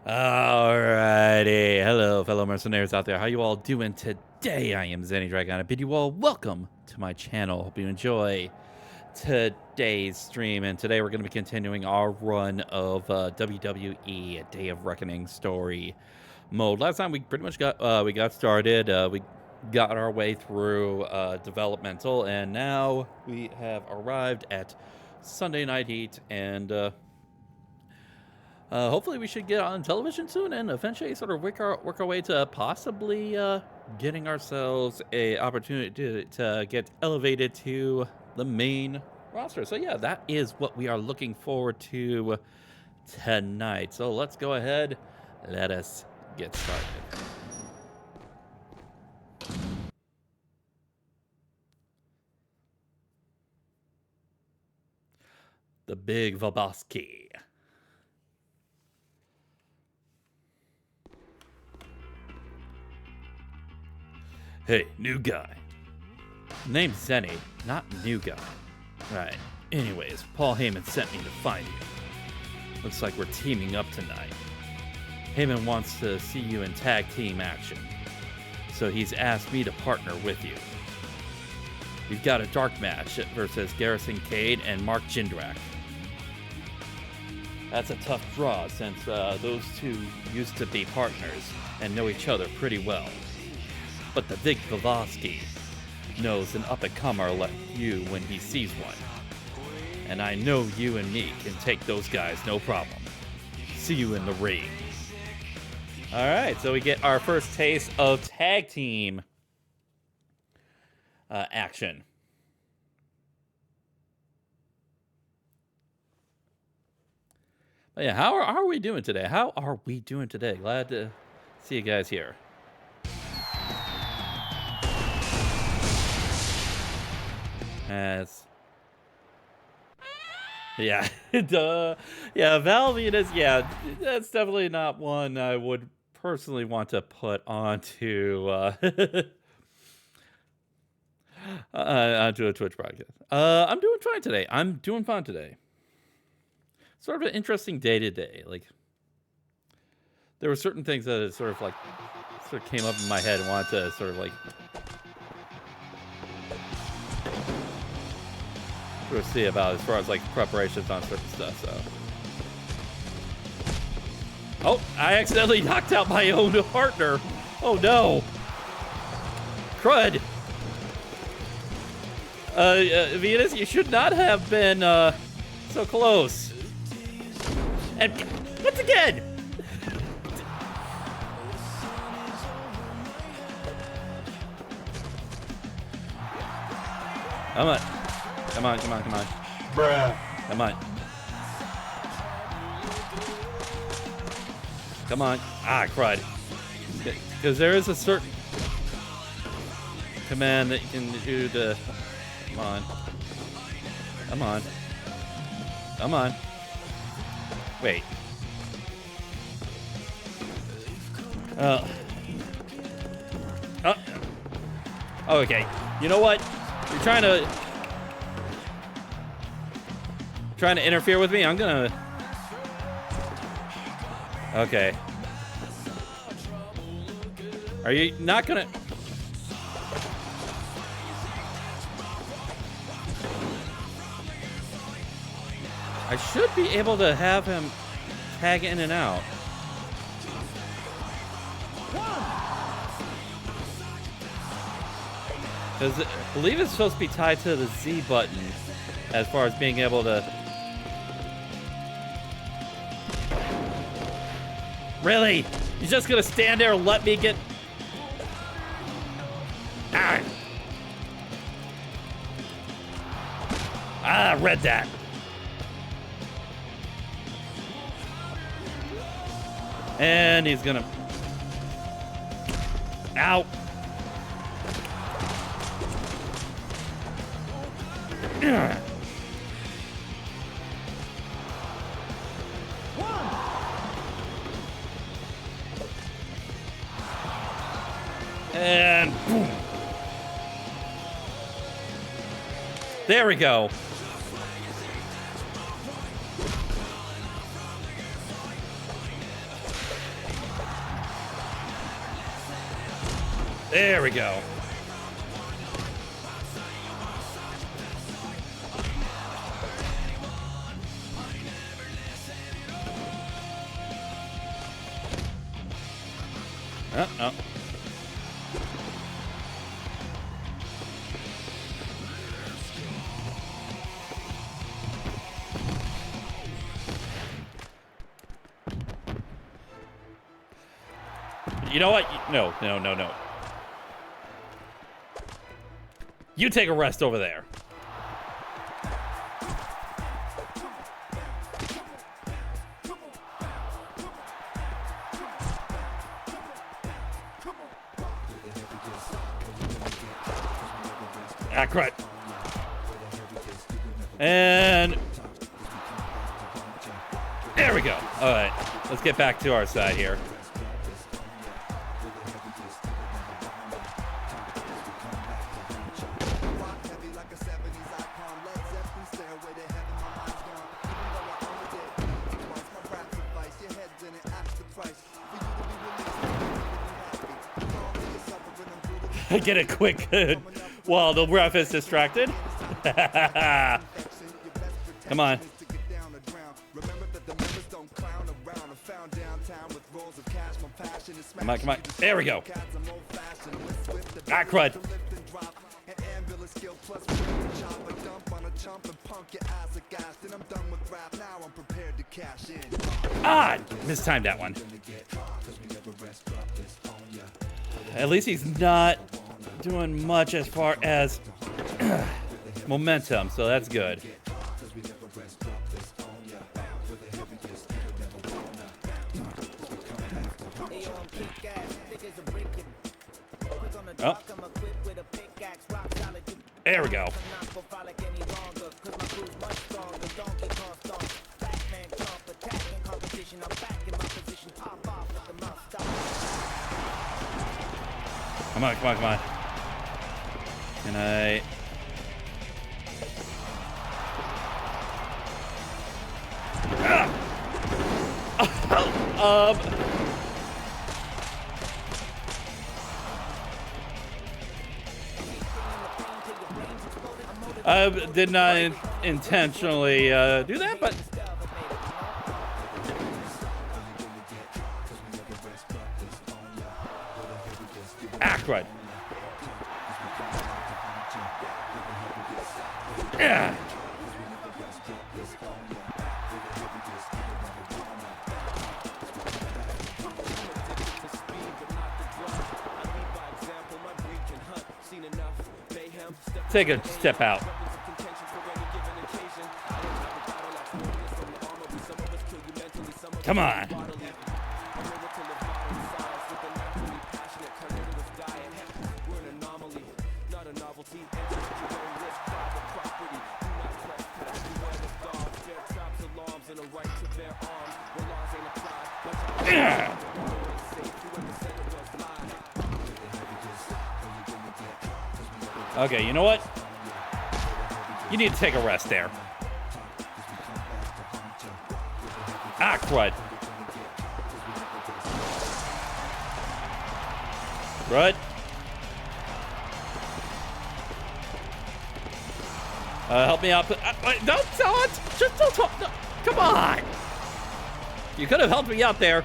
Alrighty, hello fellow mercenaries out there. How you all doing today? I am Zenny Dragon. I bid you all welcome to my channel. Hope you enjoy today's stream. And today we're going to be continuing our run of WWE Day of Reckoning story mode. Last time we pretty much got started. We got our way through developmental, and now we have arrived at Sunday Night Heat, and hopefully we should get on television soon and eventually sort of work our way to possibly getting ourselves a opportunity to get elevated to the main roster. So yeah, that is what we are looking forward to tonight. So let's go ahead. Let us get started. The Big Vaboski. Hey, new guy. Name's Zenny, not new guy. Right. Anyways, Paul Heyman sent me to find you. Looks like we're teaming up tonight. Heyman wants to see you in tag team action, so he's asked me to partner with you. We've got a dark match versus Garrison Cade and Mark Jindrak. That's a tough draw since those two used to be partners and know each other pretty well. But the Big Vaboski knows an up-and-comer like you when he sees one. And I know you and me can take those guys no problem. See you in the ring. Alright, so we get our first taste of tag team action. But yeah, how are we doing today? How are we doing today? Glad to see you guys here. As yeah, yeah, Val Venus, yeah, that's definitely not one I would personally want to put onto onto a Twitch broadcast. I'm doing fine today. I'm doing fine today. Sort of an interesting day today. Like, there were certain things that sort of came up in my head and wanted to sort of like we'll see about as far as like preparations on certain stuff. So, oh, I accidentally knocked out my own partner. Oh no, crud. Venus, you should not have been so close. And once again. Come on. Come on. Bruh. Come on. Come on. Ah, crud. Because there is a certain command that you can do to... Come on. Come on. Come on. Wait. Oh, okay. You know what? You're trying to interfere with me? I'm gonna... Okay. Are you not gonna... I should be able to have him tag in and out. Because I believe it's supposed to be tied to the Z button as far as being able to... Really? You're just gonna stand there and let me get... Ah! Ah, read that. And he's gonna... Ow! And boom. There we go. There we go. Oh. You know what? No. You take a rest over there. Ah, crud. And there we go. All right, let's get back to our side here. Get it quick while the ref is distracted. Come on. Come on. There we go. Ah, crud. Ah, mistimed that one. At least he's not doing much as far as momentum, so that's good. Oh. There we go. Come on. Can I... I did not intentionally do that, but... Ah, crud. Yeah. Take a step out. Come on. Yeah. Okay, you know what? You need to take a rest there. Ah, crud. Crud. Help me out. Wait, don't just don't talk. No, come on. You could have helped me out there.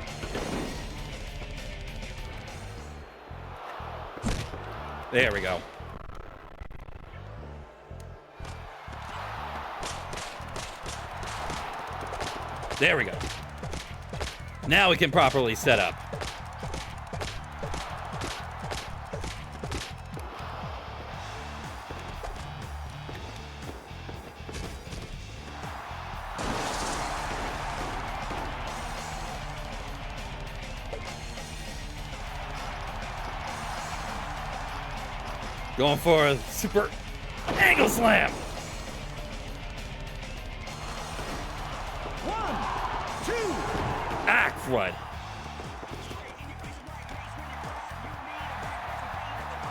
There we go. There we go. Now we can properly set up. Going for a super angle slam. 1, 2. Ah, crud.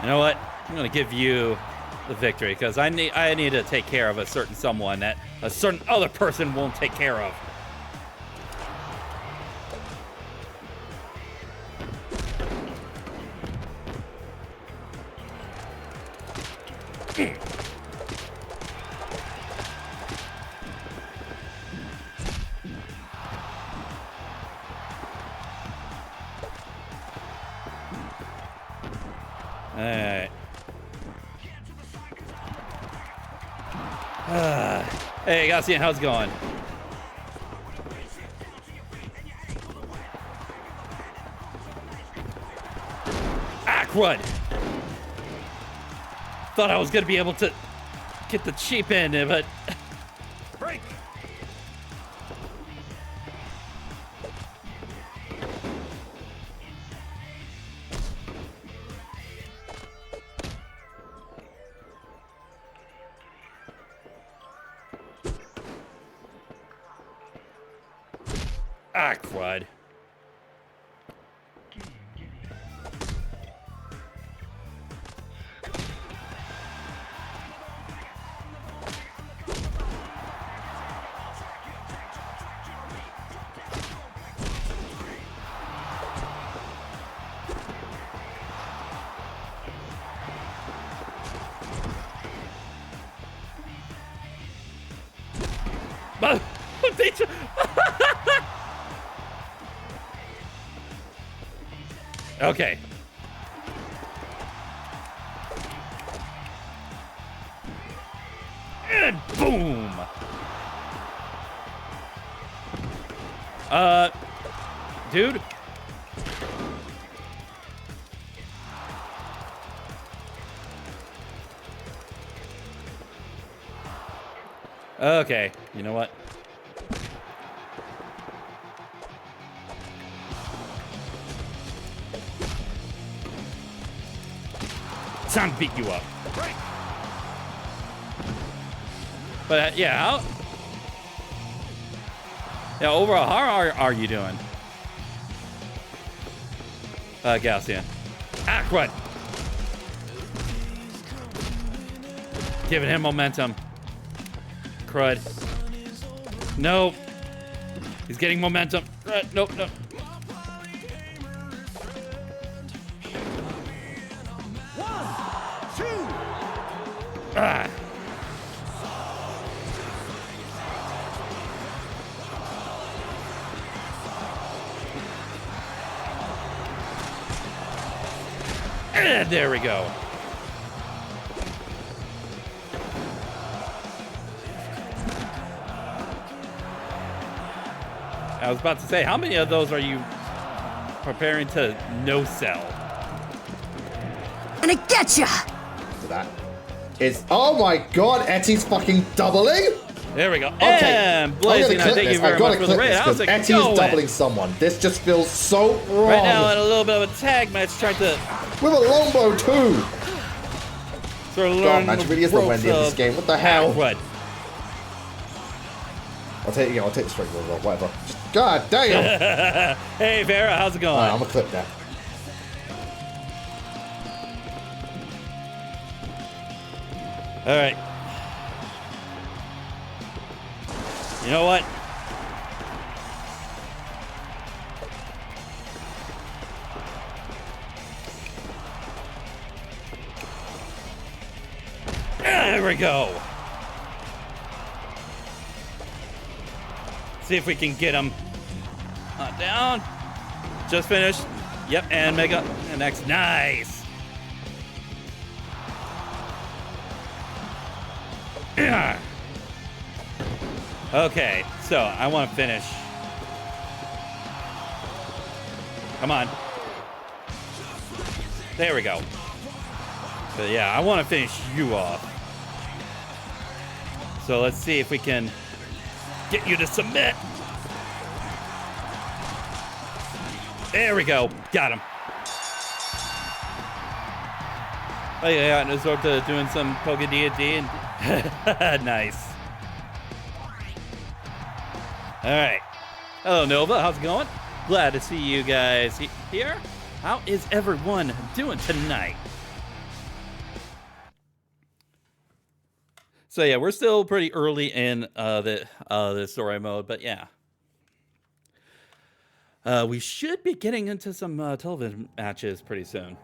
You know what? I'm gonna give you the victory because I need to take care of a certain someone that a certain other person won't take care of. Alright. Hey, Gassian, how's it going? Ah, crud! Thought I was gonna be able to get the cheap end, but... Break! Ah, crud. But they okay. And boom. Dude. Okay, you know what? Time to beat you up. Break! But yeah, overall, how are you doing? Gaussian. Ah, crud. Giving him momentum. Crud. Nope. He's getting momentum. Nope, nope. Ah. And there we go. I was about to say, how many of those are you preparing to no-sell? And I getcha! That is, oh my god, Etty's fucking doubling? There we go. Okay, And Blazing, I thank you very much for the raid. How's it Etty going? is doubling someone. This just feels so wrong. Right now, in a little bit of a tag match, trying to with a longbow too. sort of God, learn man, the really is the ropes Wendy in this of game. What the hell? What? I'll take the straight roll, whatever. God damn. Hey, Vera, how's it going? Alright, I'm gonna clip that. All right. You know what? There we go. See if we can get him down. Just finished. Yep, and Mega. And next. Nice. Okay, so I want to finish. Come on. There we go. But yeah, I want to finish you off. So let's see if we can get you to submit. There we go. Got him. Oh yeah, and resort to doing some Poke D&D and nice. All right. Hello, Nova. How's it going? Glad to see you guys here. How is everyone doing tonight? So yeah, we're still pretty early in the story mode, but yeah. We should be getting into some television matches pretty soon.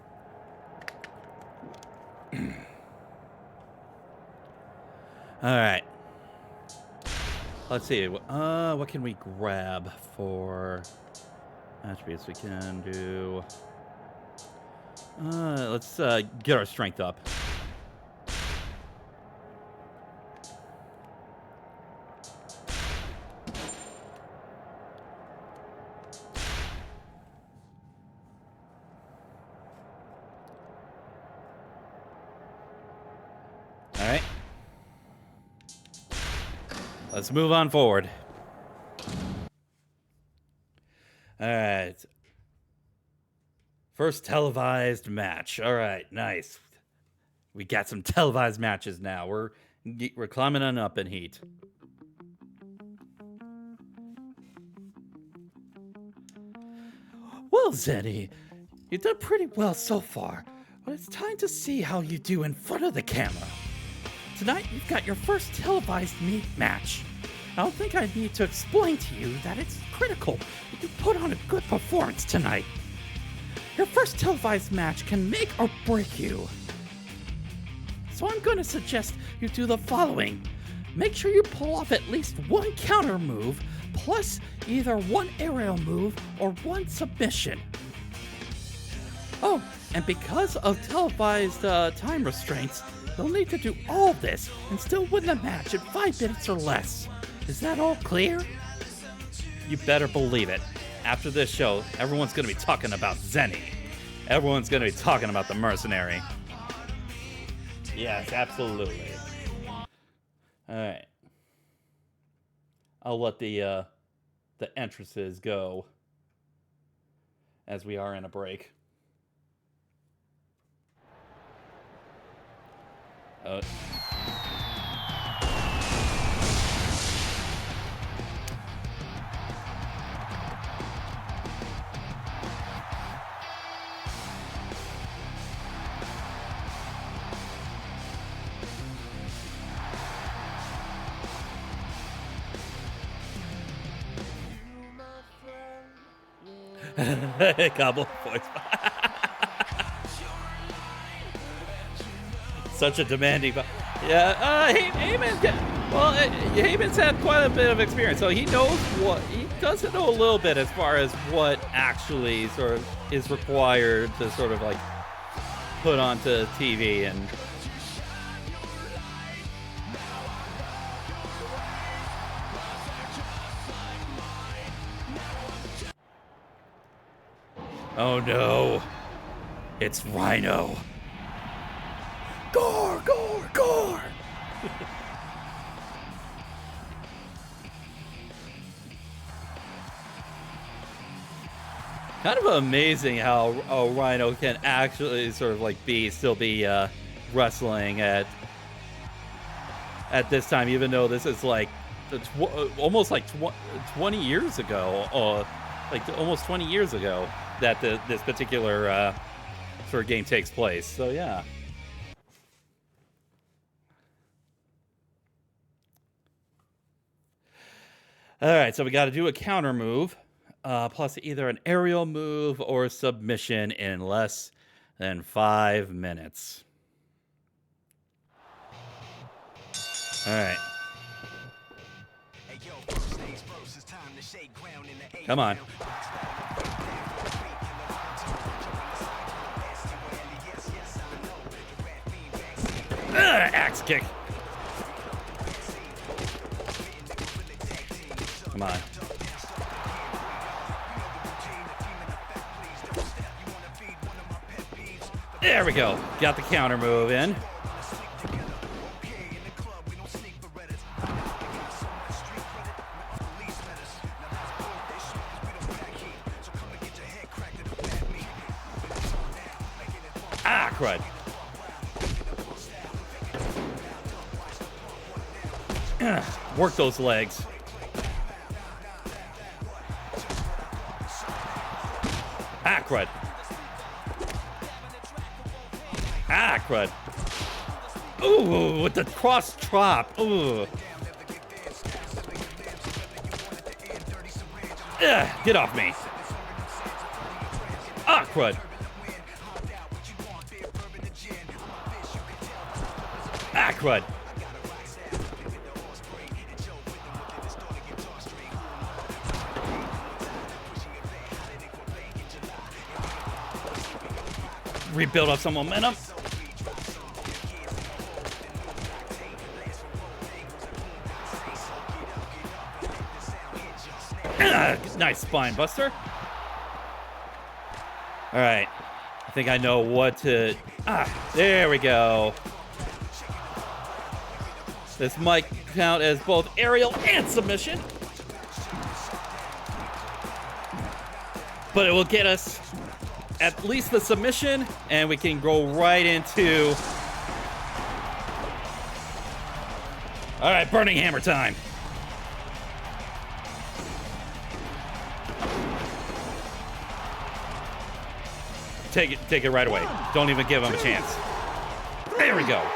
All right. Let's see. What can we grab for attributes? We can do. Let's get our strength up. All right. Let's move on forward. All right. First televised match. All right, nice. We got some televised matches now. We're climbing on up in heat. Well, Zenny, you've done pretty well so far, but it's time to see how you do in front of the camera. Tonight, you've got your first televised meet match. I don't think I need to explain to you that it's critical that you put on a good performance tonight. Your first televised match can make or break you. So I'm going to suggest you do the following. Make sure you pull off at least one counter move, plus either one aerial move or one submission. Oh, and because of televised time restraints, you'll need to do all this and still win the match in 5 minutes or less. Is that all clear? You better believe it. After this show, everyone's going to be talking about Zenny. Everyone's going to be talking about the mercenary. Yes, absolutely. All right. I'll let the entrances go as we are in a break. Cowboy voice. Such a demanding. Yeah, Heyman's had quite a bit of experience, so he knows he doesn't know a little bit as far as what actually sort of is required to sort of like put onto TV and. Oh no, it's Rhino. Gore, gore, gore. Kind of amazing how Rhino can actually sort of like still be wrestling at this time, even though this is like almost like 20 years ago, like almost 20 years ago that this particular sort of game takes place. So yeah. All right, so we got to do a counter move, plus either an aerial move or a submission in less than 5 minutes. All right. Come on. Axe kick. Come on. There we go. Got the counter move in. Ah, crud. Work those legs. Ah, crud. Ah, crud. Ooh, with the cross chop. Ooh. Get off me. Ah, crud. Ah, crud. rebuild up some momentum. Nice spine buster. All right. I think I know what to... there we go. This might count as both aerial and submission. But it will get us at least the submission, and we can go right into... All right, Burning Hammer time. Take it right away. Don't even give him a chance. There we go.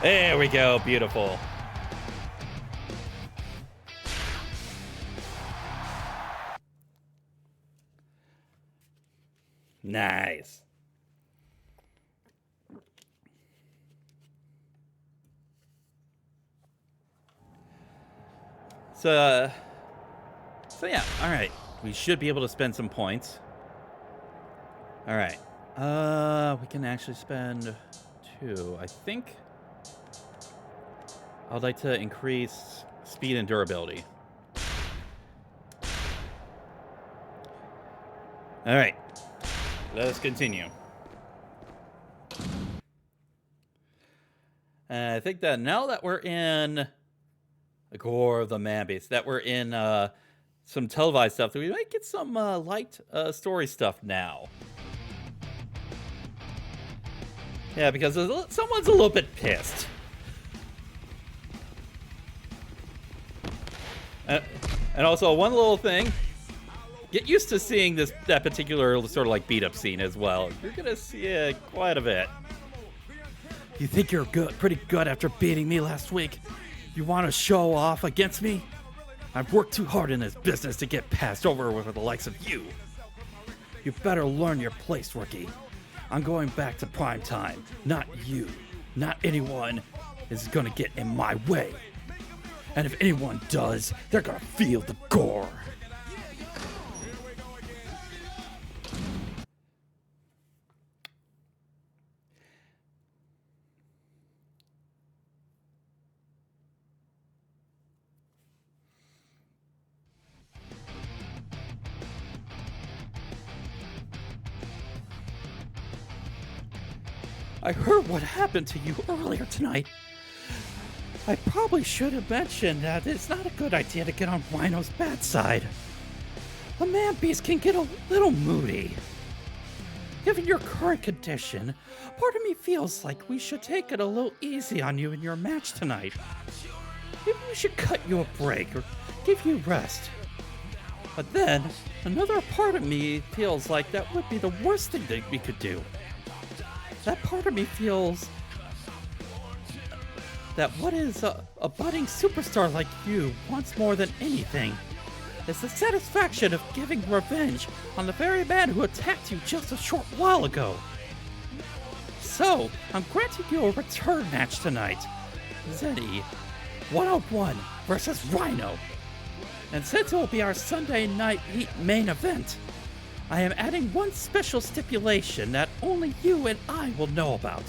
There we go. Beautiful. Nice. So yeah, all right. We should be able to spend some points. All right. We can actually spend 2, I think. I'd like to increase speed and durability. All right. Let us continue. I think that now that we're in the core of the man base, that we're in some televised stuff, that we might get some light story stuff now. Yeah, because someone's a little bit pissed. And also, one little thing, get used to seeing that particular sort of like beat up scene as well. You're gonna see it quite a bit. You think you're pretty good after beating me last week? You want to show off against me? I've worked too hard in this business to get passed over with the likes of you. You better learn your place, rookie. I'm going back to prime time. Not you. Not anyone is gonna get in my way. And if anyone does, they're gonna feel the gore. I heard what happened to you earlier tonight. I probably should have mentioned that it's not a good idea to get on Rhino's bad side. A man beast can get a little moody. Given your current condition, part of me feels like we should take it a little easy on you in your match tonight. Maybe we should cut you a break or give you rest. But then, another part of me feels like that would be the worst thing that we could do. That part of me feels that what is a budding superstar like you wants more than anything is the satisfaction of giving revenge on the very man who attacked you just a short while ago. So, I'm granting you a return match tonight. Zeddy, 1-on-1 versus Rhino. And since it will be our Sunday night main event, I am adding one special stipulation that only you and I will know about.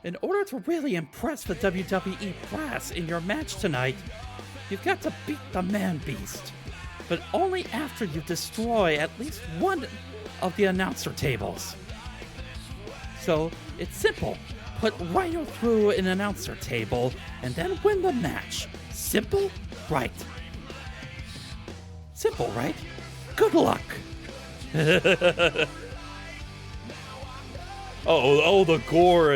In order to really impress the WWE brass in your match tonight, you've got to beat the Man Beast, but only after you destroy at least one of the announcer tables. So, it's simple. Put Rhino through an announcer table and then win the match. Simple, right? Simple, right? Good luck. The gore.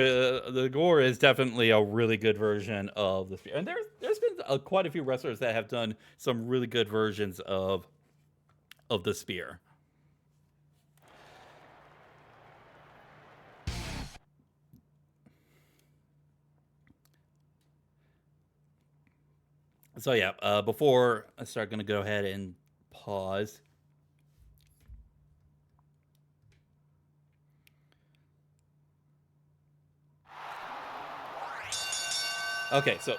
The gore is definitely a really good version of the spear, and there's been quite a few wrestlers that have done some really good versions of the spear. So yeah, before I start, gonna go ahead and pause. Okay, so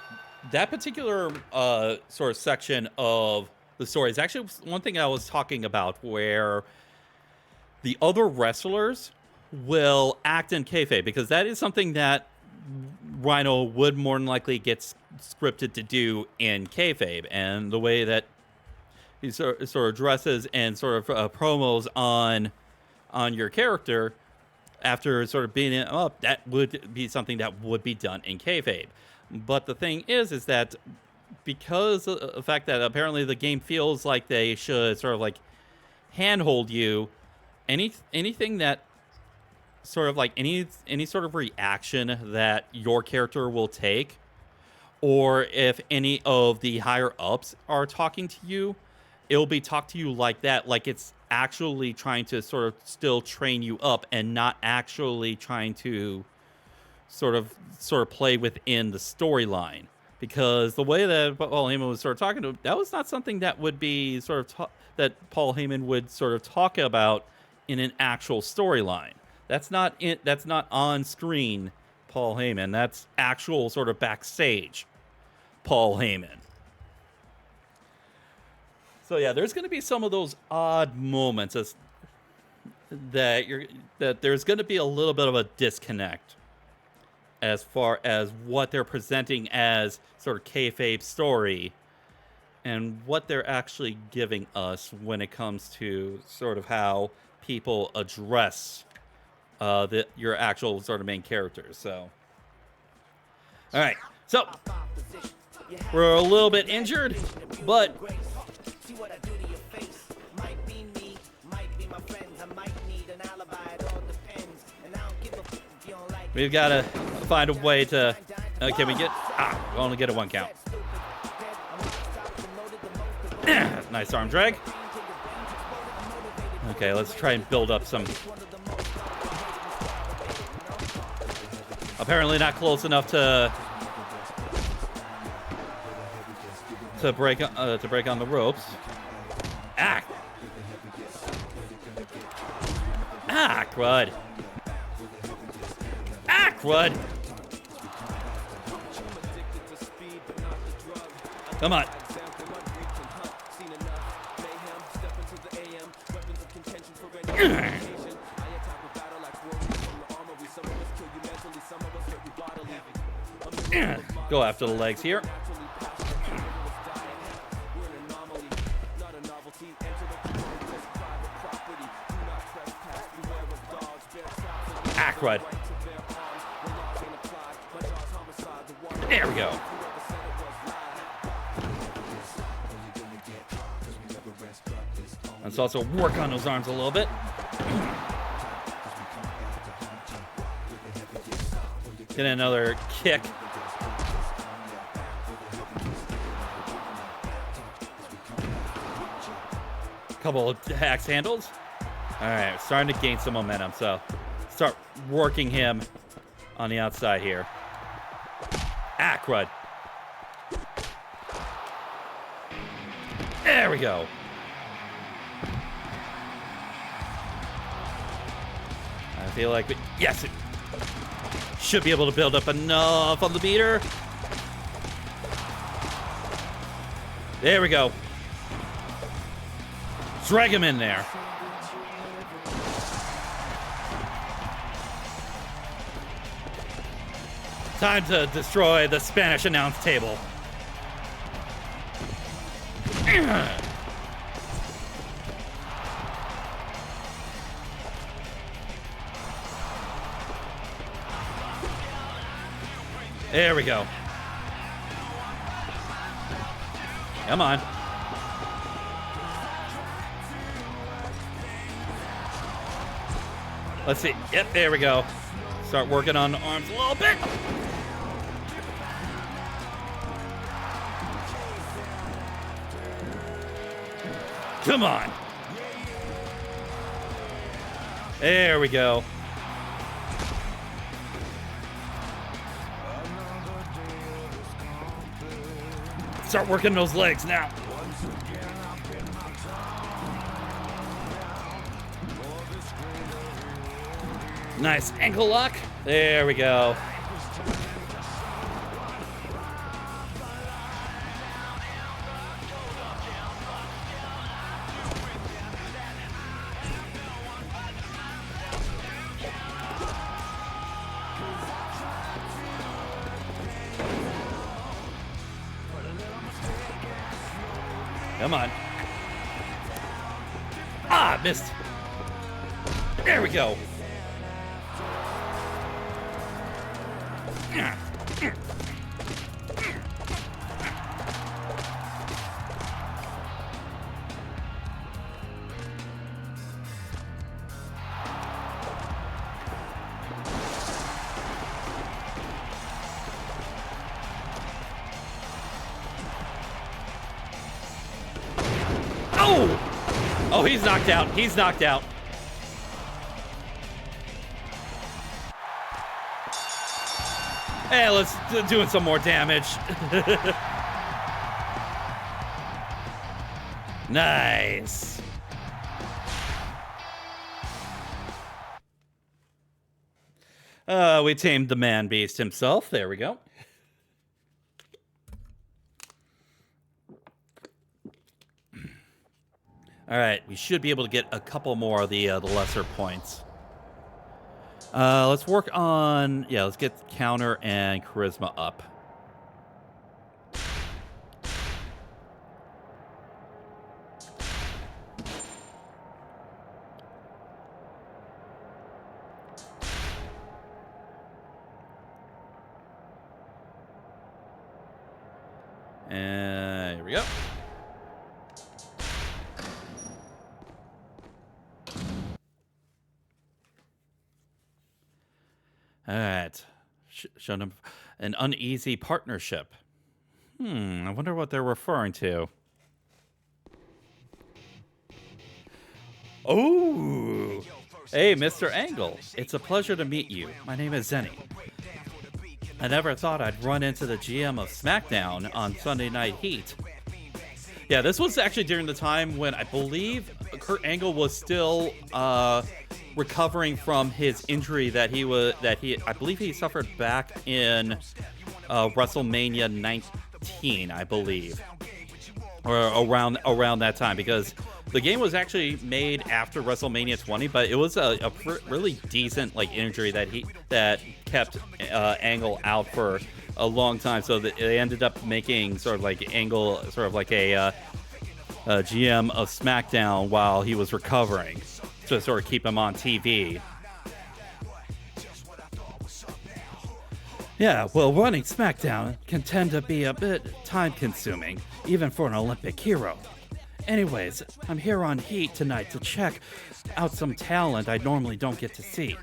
that particular sort of section of the story. It's actually one thing I was talking about where the other wrestlers will act in kayfabe, because that is something that Rhino would more than likely get scripted to do in kayfabe, and the way that he sort of dresses and sort of promos on your character after sort of beating it up, that would be something that would be done in kayfabe. But the thing is that because of the fact that apparently the game feels like they should sort of like handhold you, anything that sort of like any sort of reaction that your character will take, or if any of the higher ups are talking to you, it'll be talked to you like that, like it's actually trying to sort of still train you up and not actually trying to sort of play within the storyline. Because the way that Paul Heyman was sort of talking to him, that was not something that would be sort of that Paul Heyman would sort of talk about in an actual storyline. That's not it. That's not on screen Paul Heyman. That's actual sort of backstage Paul Heyman. So yeah, there's going to be some of those odd moments that there's going to be a little bit of a disconnect as far as what they're presenting as sort of kayfabe story and what they're actually giving us when it comes to sort of how people address your actual sort of main characters. So, all right, so we're a little bit injured, but we've got to find a way to... can we get... we only get a 1 count. Nice arm drag. Okay, let's try and build up some... Apparently not close enough to break on the ropes. Ah! Ah, crud. Ah, crud. Come on. Go after the legs here. Ah, crud. There we go. Let's also work on those arms a little bit. Get another kick. Couple of axe handles. All right, starting to gain some momentum, so start working him on the outside here. Ah, crud. There we go. I feel like, yes, it should be able to build up enough on the meter. There we go. Drag him in there. Time to destroy the Spanish announce table. There we go. Come on. Let's see. Yep, there we go. Start working on the arms a little bit. Come on. There we go. Start working those legs now. Nice ankle lock. There we go. Come on. Ah, missed. There we go. Oh! Oh, he's knocked out. He's knocked out. Hey, let's doing some more damage. Nice. We tamed the man beast himself. There we go. All right, we should be able to get a couple more of the lesser points. Let's work on, let's get counter and charisma up. And here we go. All right. Show them an uneasy partnership. I wonder what they're referring to. Oh, hey, Mr. Angle. It's a pleasure to meet you. My name is Zenny. I never thought I'd run into the GM of SmackDown on Sunday Night Heat. Yeah, this was actually during the time when I believe Kurt Angle was still recovering from his injury that I believe he suffered back in WrestleMania 19, I believe, or around that time, because the game was actually made after WrestleMania 20, but it was a really decent injury that kept Angle out for a long time. So that they ended up making sort of like Angle sort of like a GM of SmackDown while he was recovering to sort of keep him on TV. Yeah, well, running SmackDown can tend to be a bit time-consuming, even for an Olympic hero. Anyways, I'm here on Heat tonight to check out some talent I normally don't get to see.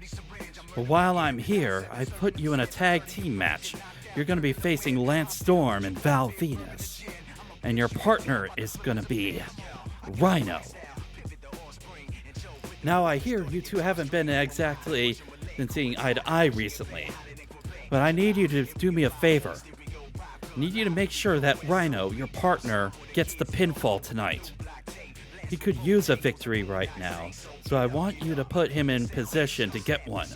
But while I'm here, I put you in a tag team match. You're going to be facing Lance Storm and Val Venus. And your partner is going to be Rhino. Now, I hear you two haven't been seeing eye to eye recently. But I need you to do me a favor. I need you to make sure that Rhino, your partner, gets the pinfall tonight. He could use a victory right now, so I want you to put him in position to get one.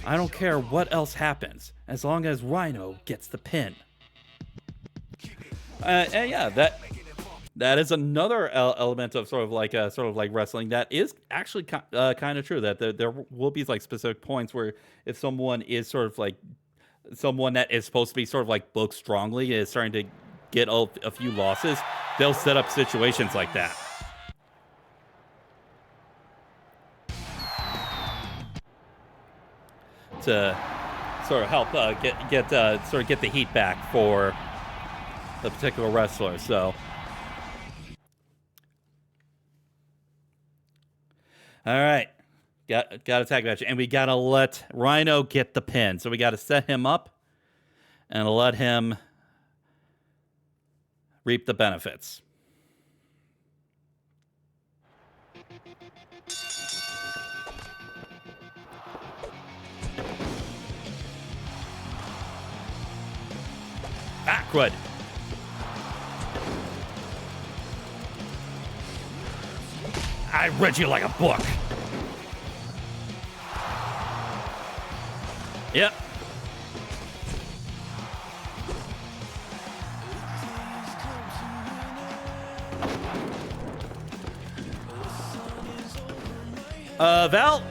I don't care what else happens, as long as Rhino gets the pin. And yeah, that is another element of sort of like wrestling that is actually kind of true. That there will be specific points where if someone is sort of someone that is supposed to be sort of booked strongly is starting to get a few losses, they'll set up situations like that. To sort of help get the heat back for the particular wrestler. So, all right, got a tag match, and we gotta let Rhino get the pin. So we gotta set him up and let him reap the benefits. Backward. I read you like a book. Yep. Val,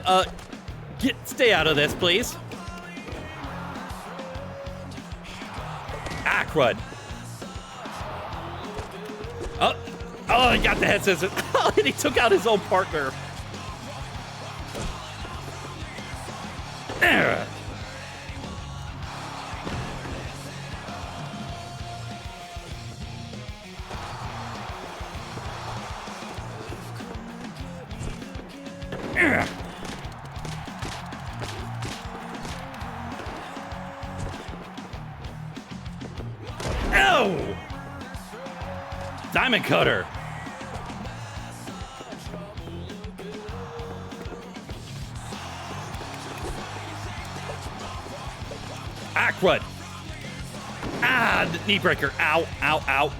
stay out of this, please. Crud. Oh, Oh, he got the head scissors. And he took out his own partner. Oh! Diamond cutter. Aquad. Ah, the knee breaker. Ow, ow, ow.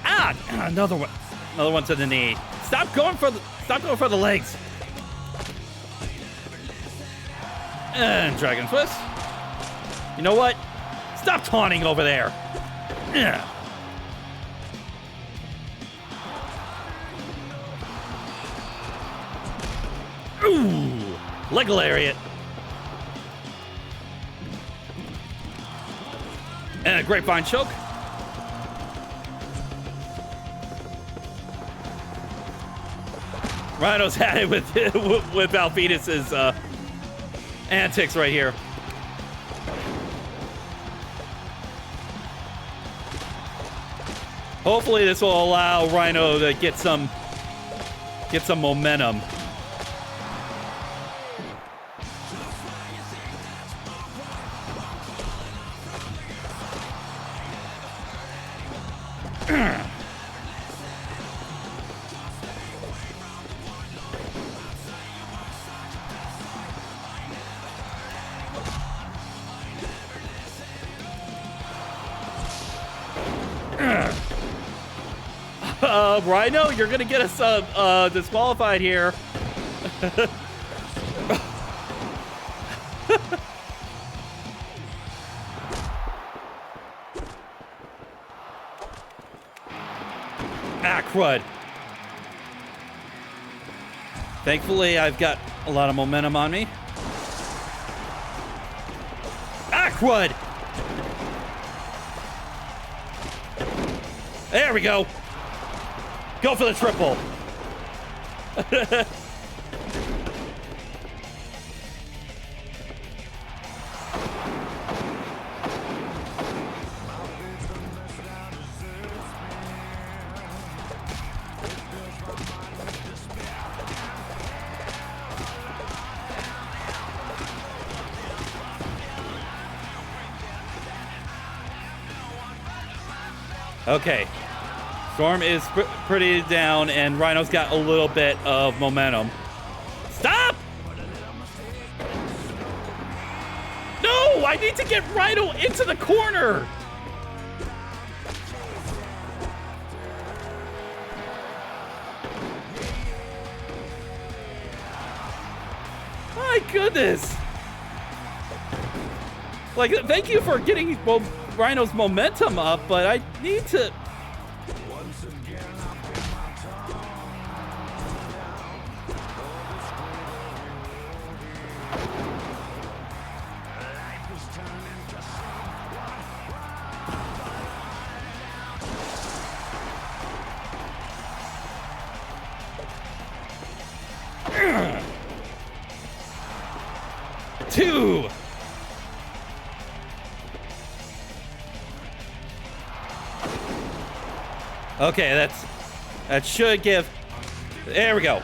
Ah, another one. Another one to the knee. Stop going for the legs. And Dragon Twist. You know what? Stop taunting over there. Yeah. Ooh, leg lariat. And a grapevine choke. Rhino's had it with Alphetus's antics right here. Hopefully this will allow Rhino to get some momentum. Rhino, you're gonna get us disqualified here. Ah, crud. Thankfully, I've got a lot of momentum on me. Ah, crud. There we go. Go for the triple. Okay. Storm is pretty down, and Rhino's got a little bit of momentum. Stop! No! I need to get Rhino into the corner! My goodness! Like, thank you for getting Rhino's momentum up, but I need to... Two. Okay, that should give. There we go.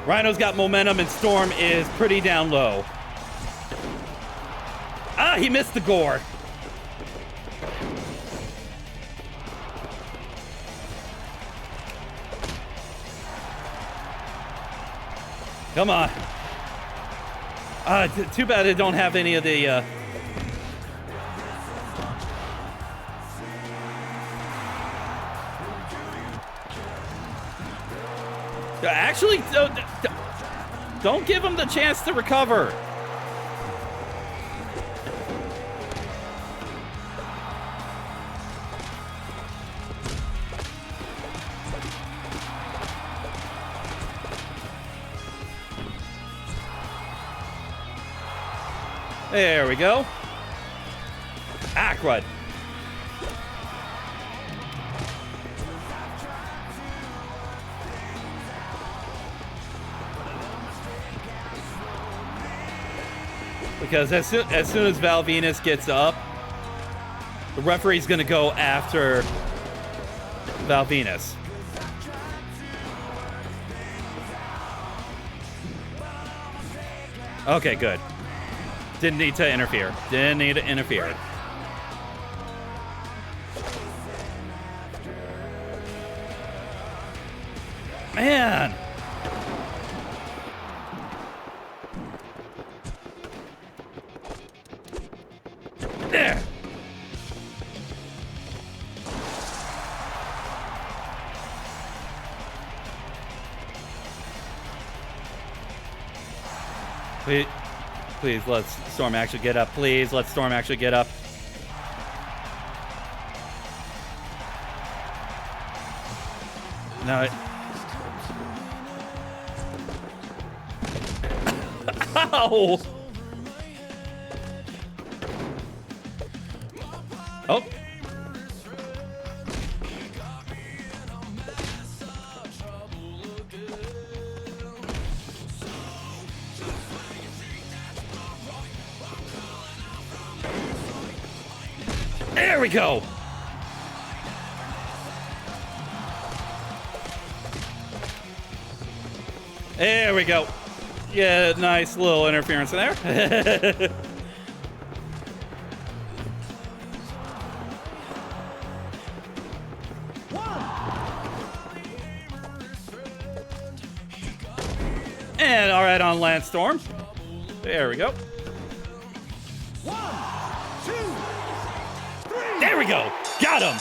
Rhino's got momentum and Storm is pretty down low. Ah, he missed the gore. Come on. Too bad I don't have any of the... Actually, don't give him the chance to recover. There we go. Aquad. Because as soon as Val Venus gets up, the referee's going to go after Val Venus. Okay, good. Didn't need to interfere. Didn't need to interfere. Man! There! Please, let's Storm actually get up. Please, let Storm actually get up. No. Ow! Oh. There we go. There we go. Yeah, nice little interference there. And all right on Lance Storm. There we go. 1, 2, 3. There we go. Got him.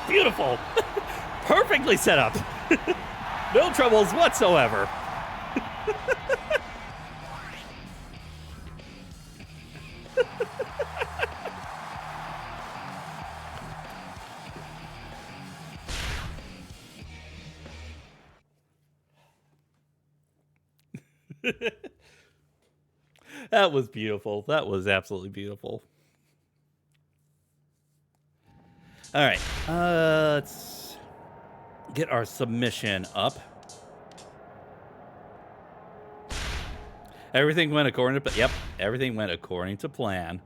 Beautiful. Perfectly set up. No troubles whatsoever. That was beautiful. That was absolutely beautiful. All right. Let's get our submission up. Everything went according to... Yep, everything went according to plan.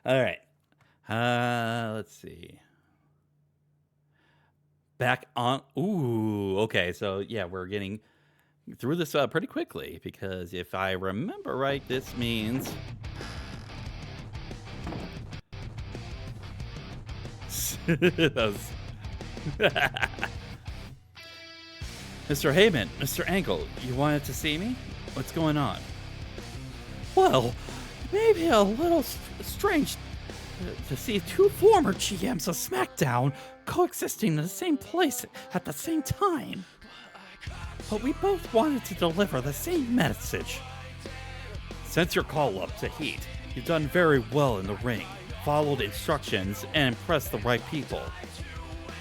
All right. Let's see. Back on. Ooh, okay. So, yeah, we're getting through this pretty quickly because if I remember right, this means... That was... Mr. Heyman, Mr. Angle, you wanted to see me? What's going on? Well, maybe a little strange to see two former GMs of SmackDown coexisting in the same place at the same time. But we both wanted to deliver the same message. Since your call up to Heat, you've done very well in the ring, followed instructions, and impressed the right people.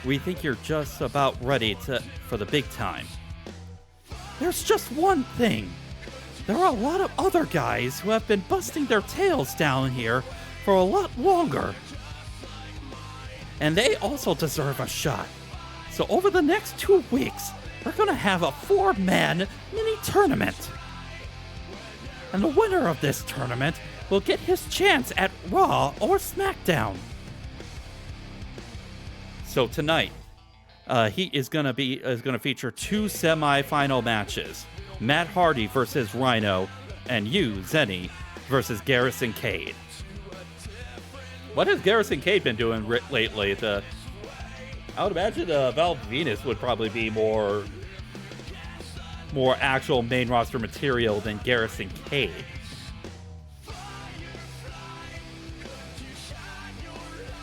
We think you're just about ready for the big time. There's just one thing. There are a lot of other guys who have been busting their tails down here for a lot longer. And they also deserve a shot. So over the next 2 weeks, we're going to have a 4-man mini tournament. And the winner of this tournament will get his chance at Raw or SmackDown. So tonight, Heat is going to feature 2 semi-final matches: Matt Hardy versus Rhino, and you, Zenny, versus Garrison Cade. What has Garrison Cade been doing lately? I would imagine Val Venus would probably be more actual main roster material than Garrison Cade.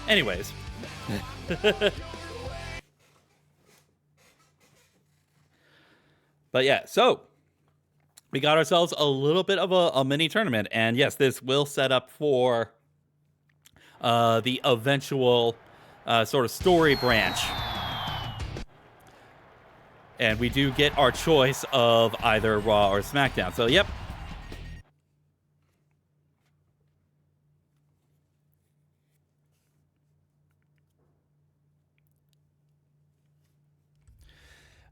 Anyways. But yeah, so we got ourselves a little bit of a mini tournament. And yes, this will set up for the eventual sort of story branch. And we do get our choice of either Raw or SmackDown. So, yep.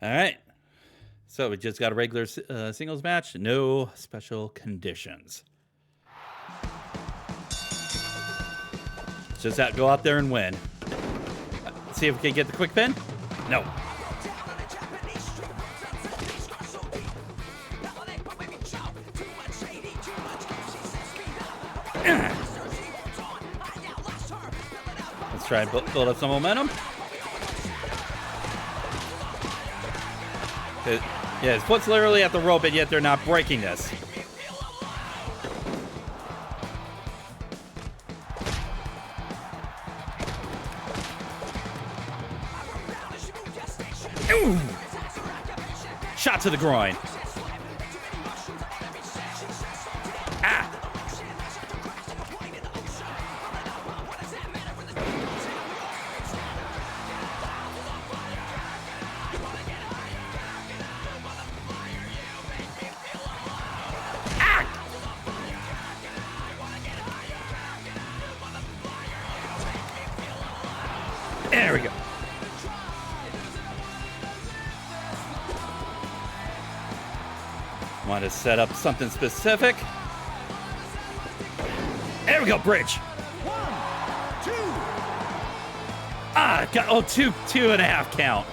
All right. So we just got a regular singles match. No special conditions. Just go out there and win. See if we can get the quick pin. No. Let's try and build up some momentum. Yeah, his foot's literally at the rope, and yet they're not breaking this. Ooh. Shot to the groin. Ah. There we go. Want to set up something specific. There we go, bridge. 1, 2. Ah, got 2.5 count.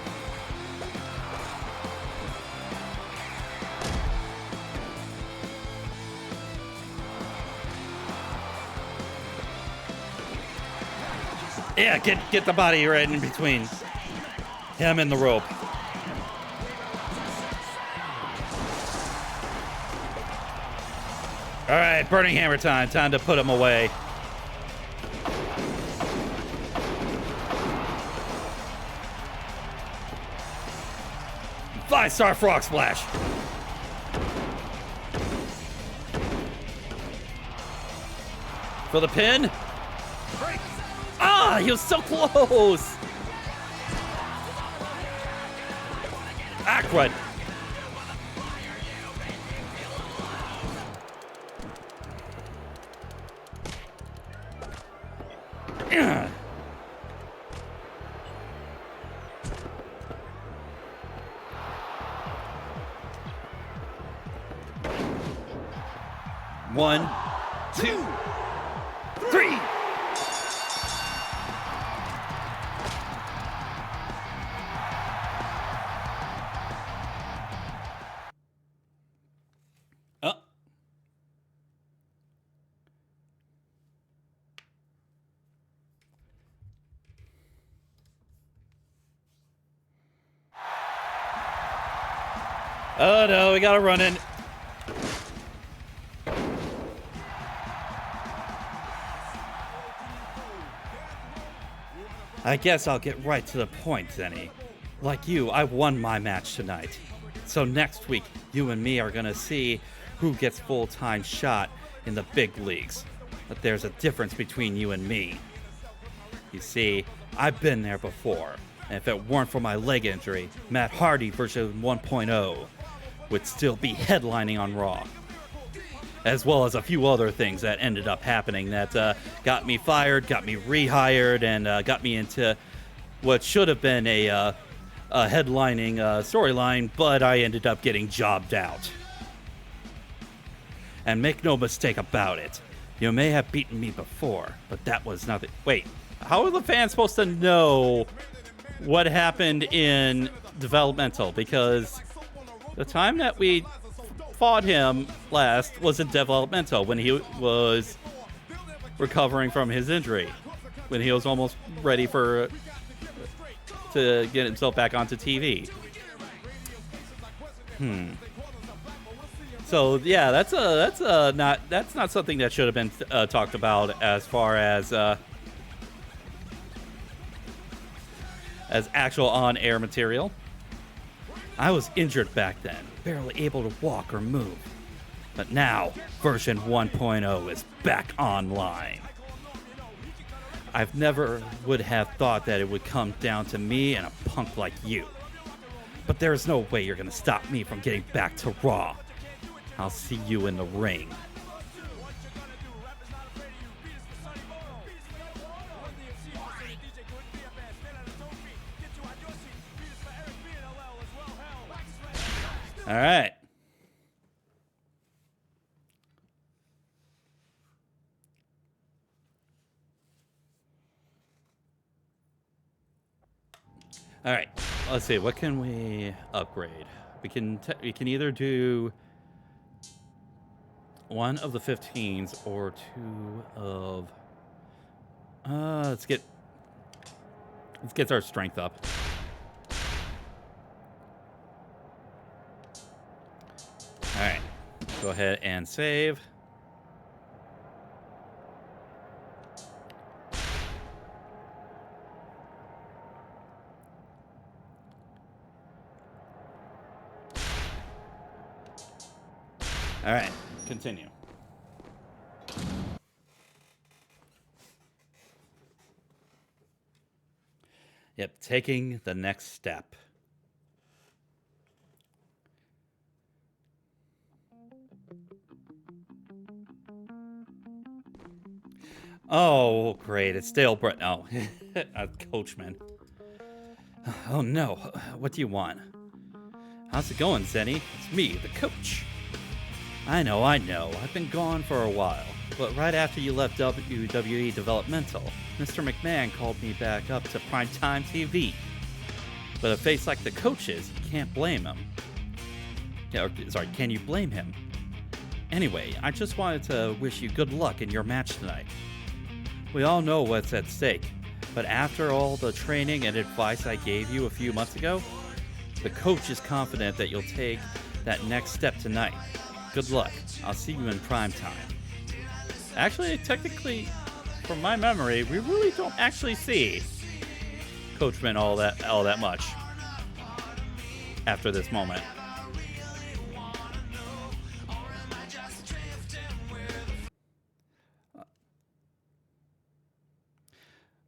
Yeah, get the body right in between him and the rope. All right, burning hammer time. Time to put him away. Five-star frog splash. For the pin. Ah, he was so close. Ah, crud. One, 2, 3. Oh no, we gotta run in. I guess I'll get right to the point, Zenny. Like you, I won my match tonight. So next week, you and me are gonna see who gets full-time shot in the big leagues. But there's a difference between you and me. You see, I've been there before. And if it weren't for my leg injury, Matt Hardy version 1.0 would still be headlining on Raw. As well as a few other things that ended up happening that got me fired, got me rehired, and got me into what should have been a headlining storyline, but I ended up getting jobbed out. And make no mistake about it, you may have beaten me before, but that was nothing. Wait, how are the fans supposed to know what happened in developmental? Because the time that we fought him last was in developmental, when he was recovering from his injury, when he was almost ready to get himself back onto TV. So yeah, that's not something that should have been talked about as far as actual on-air material. I was injured back then, barely able to walk or move. But now, version 1.0 is back online. I've never would have thought that it would come down to me and a punk like you. But there's no way you're gonna stop me from getting back to Raw. I'll see you in the ring. All right. All right. Let's see. What can we upgrade? We can either do one of the 15s or two of. Let's get our strength up. All right. Go ahead and save. All right, continue. Yep, taking the next step. Oh, great. It's Dale Brett. No, Coachman. Oh, no. What do you want? How's it going, Zenny? It's me, the coach. I know. I've been gone for a while. But right after you left WWE Developmental, Mr. McMahon called me back up to primetime TV. But a face like the coach's, you can't blame him. Can you blame him? Anyway, I just wanted to wish you good luck in your match tonight. We all know what's at stake, but after all the training and advice I gave you a few months ago, the coach is confident that you'll take that next step tonight. Good luck. I'll see you in prime time. Actually, technically, from my memory, we really don't actually see Coachman all that much after this moment.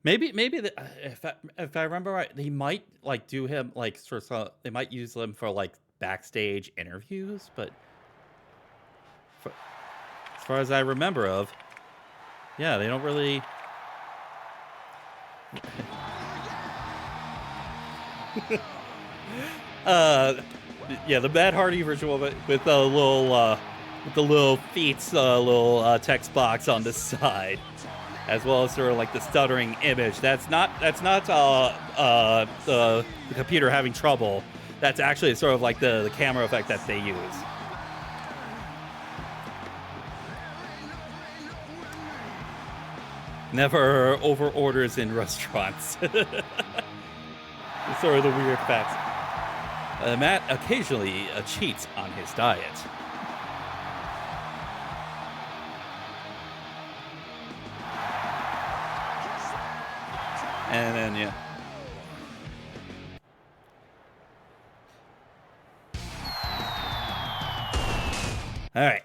Maybe if I remember right, they might like do him like sort of. They might use him for like backstage interviews, but as far as I remember of, yeah, they don't really. Yeah, the Matt Hardy version of it with the little feet, little text box on the side, as well as sort of like the stuttering image. That's not the computer having trouble. That's actually sort of like the camera effect that they use. Never over orders in restaurants. It's sort of the weird facts. Matt occasionally cheats on his diet. And then, yeah. All right.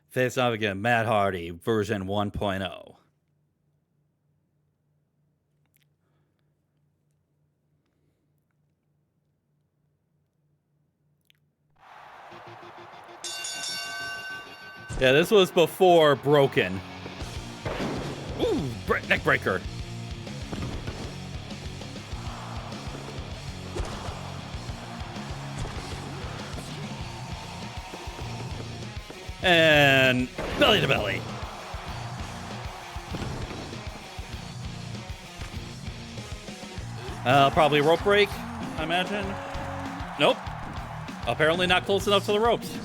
Face off again, Matt Hardy, version 1.0. Yeah, this was before Broken. Ooh, neck breaker. And belly to belly. Probably rope break, I imagine. Nope. Apparently not close enough to the ropes.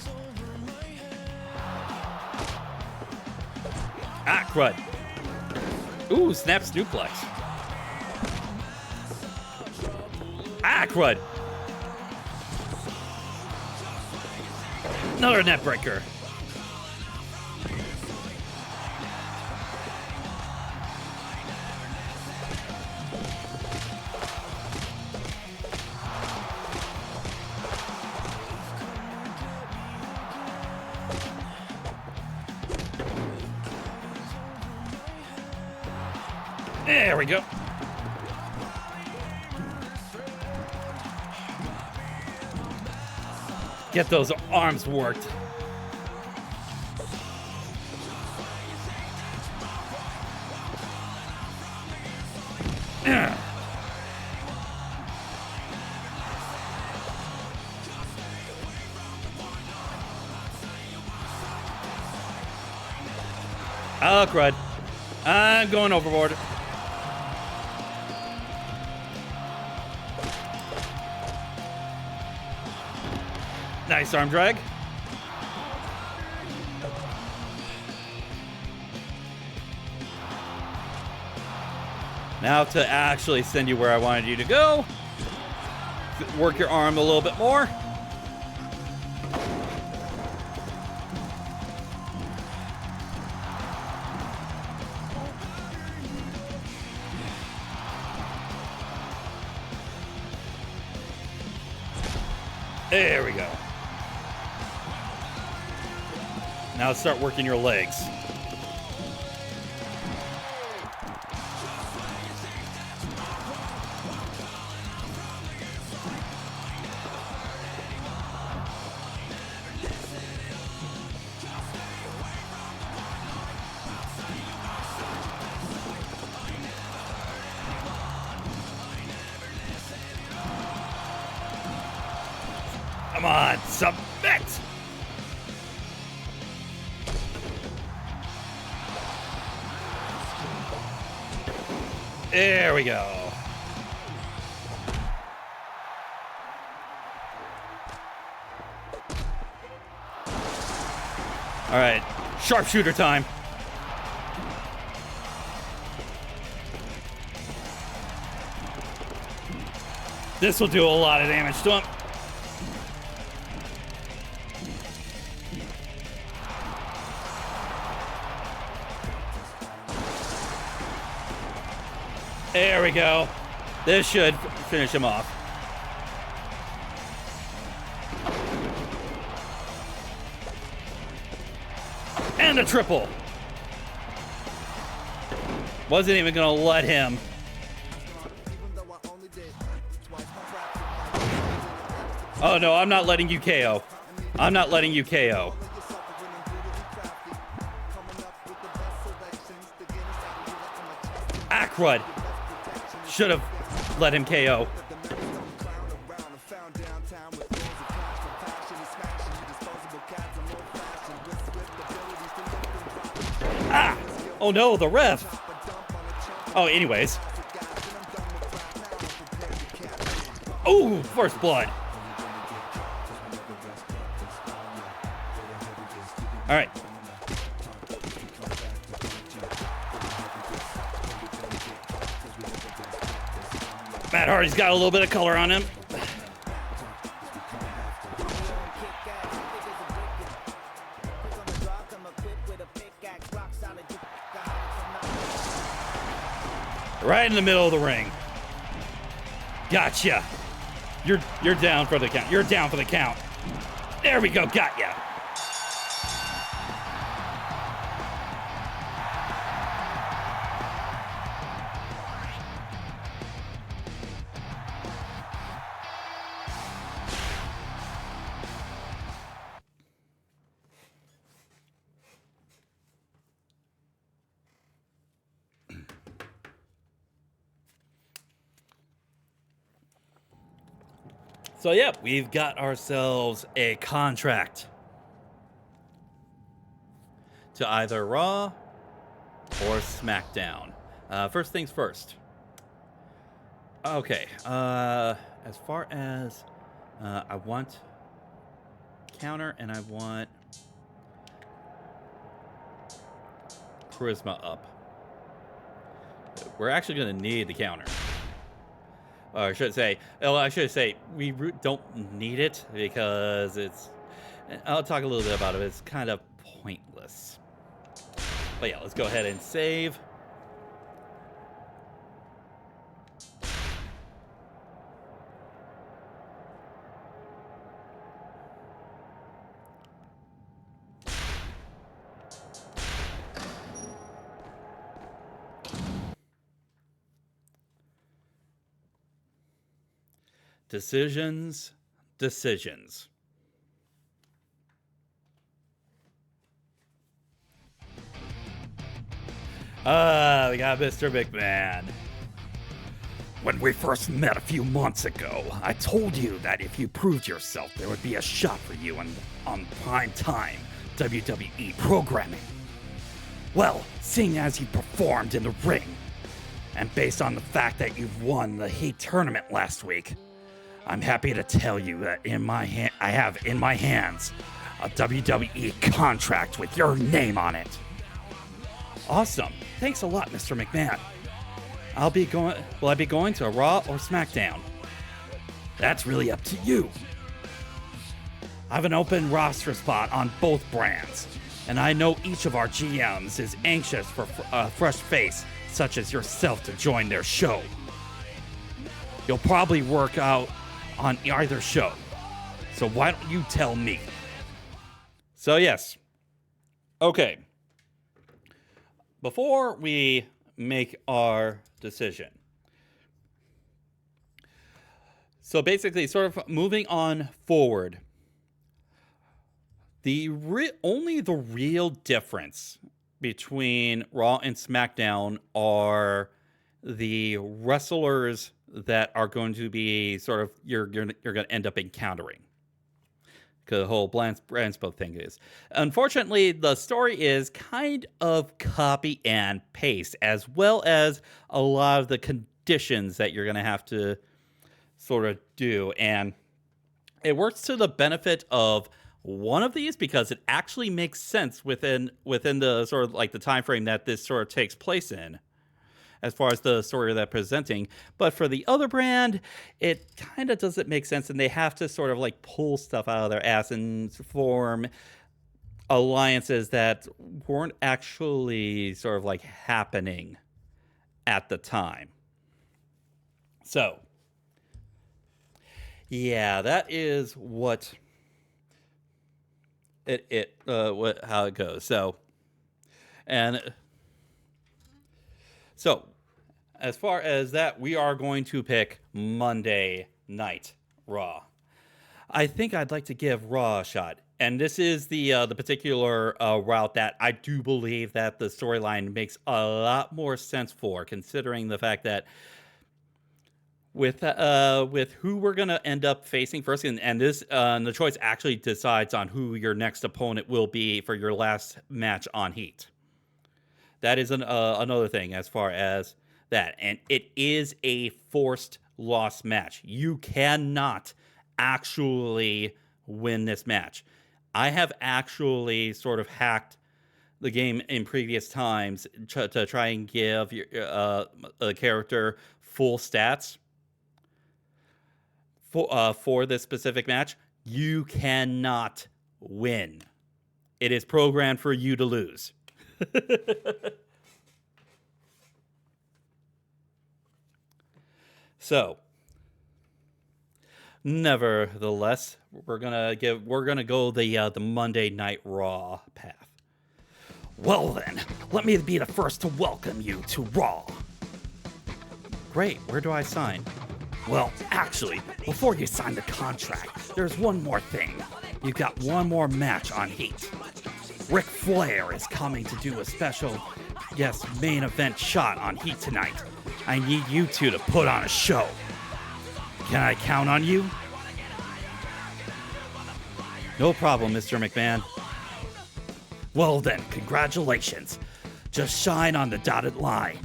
Ah, crud. Ooh, snap snooplex. Ah, crud. Another net breaker. There we go. Get those arms worked. Oh, crud. I'm going overboard. Nice arm drag. Now to actually send you where I wanted you to go. Work your arm a little bit more. There we go. Now start working your legs. Come on, submit! There we go. All right, sharpshooter time. This will do a lot of damage to him. There we go. This should finish him off. And a triple. Wasn't even gonna let him. Oh no, I'm not letting you KO. I'm not letting you KO. Crud. Should have let him KO. Ah! Oh no, the ref! Oh, anyways. Oh, first blood. All right. Matt Hardy's got a little bit of color on him. Right in the middle of the ring. Gotcha. You're down for the count. You're down for the count. There we go. Got ya. So, yeah, we've got ourselves a contract to either Raw or SmackDown. First things first. Okay, as far as I want counter and I want charisma up. We're actually going to need the counter. Or I should say, we don't need it because it's, I'll talk a little bit about it, it's kind of pointless. But yeah, let's go ahead and save. Decisions, decisions. We got Mr. McMahon. When we first met a few months ago, I told you that if you proved yourself, there would be a shot for you on prime time WWE programming. Well, seeing as you performed in the ring, and based on the fact that you've won the Heat tournament last week, I'm happy to tell you that I have in my hands a WWE contract with your name on it. Awesome. Thanks a lot, Mr. McMahon. Will I be going to Raw or SmackDown? That's really up to you. I have an open roster spot on both brands, and I know each of our GMs is anxious for a fresh face such as yourself to join their show. You'll probably work out on either show, so why don't you tell me? So yes. Okay. Before we make our decision. So basically, sort of moving on forward, only the real difference between Raw and SmackDown are the wrestlers that are going to be sort of you're going to end up encountering. The whole brand split thing is. Unfortunately, the story is kind of copy and paste, as well as a lot of the conditions that you're going to have to sort of do. And it works to the benefit of one of these because it actually makes sense within the sort of like the time frame that this sort of takes place in, as far as the story they're presenting. But for the other brand, it kind of doesn't make sense, and they have to sort of like pull stuff out of their ass and form alliances that weren't actually sort of like happening at the time. So, yeah, that is what how it goes. So, as far as that, we are going to pick Monday Night Raw. I think I'd like to give Raw a shot. And this is the particular route that I do believe that the storyline makes a lot more sense for, considering the fact that with who we're going to end up facing first, and this the choice actually decides on who your next opponent will be for your last match on Heat. That is another thing as far as that. And it is a forced loss match. You cannot actually win this match. I have actually sort of hacked the game in previous times to try and give a character full stats for this specific match. You cannot win. It is programmed for you to lose. So, nevertheless, we're gonna go the Monday Night Raw path. Well then, let me be the first to welcome you to Raw. Great. Where do I sign? Well, actually, before you sign the contract, there's one more thing. You've got one more match on Heat. Ric Flair is coming to do a special guest main event shot on Heat tonight. I need you two to put on a show. Can I count on you? No problem, Mr. McMahon. Well then, congratulations. Just shine on the dotted line.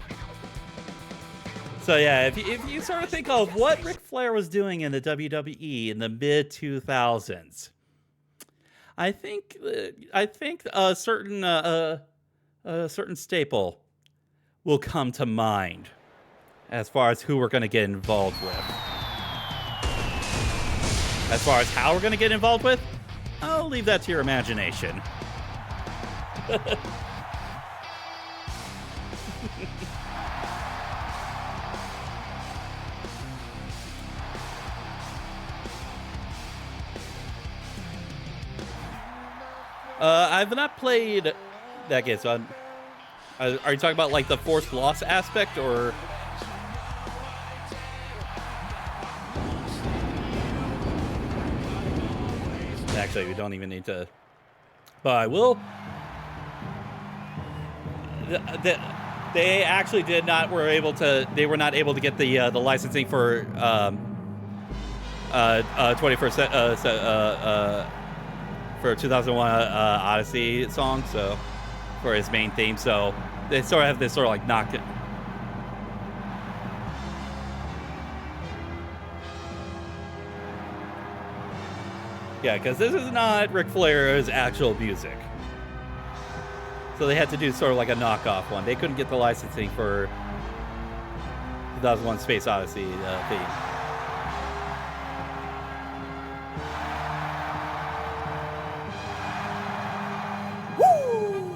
So yeah, if you sort of think of what Ric Flair was doing in the WWE in the mid 2000s, I think a certain staple will come to mind as far as who we're going to get involved with. As far as how we're going to get involved with, I'll leave that to your imagination. I've not played that game, so are you talking about like the forced loss aspect, or? Actually, we don't even need to. But I will. They actually did not were able to. They were not able to get the licensing for 21st for 2001 Odyssey song. So for his main theme. So they sort of have this sort of like knock. Yeah, because this is not Ric Flair's actual music. So they had to do sort of like a knockoff one. They couldn't get the licensing for 2001 Space Odyssey theme. Woo!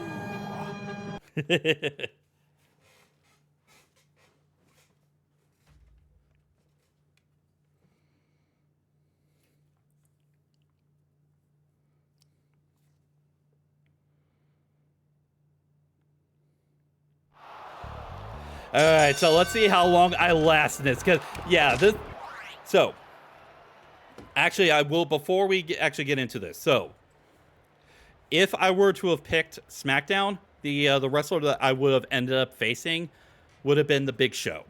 All right, so let's see how long I last in this. Because, yeah, this... So, actually, I will, before we actually get into this. So, if I were to have picked SmackDown, the wrestler that I would have ended up facing would have been The Big Show.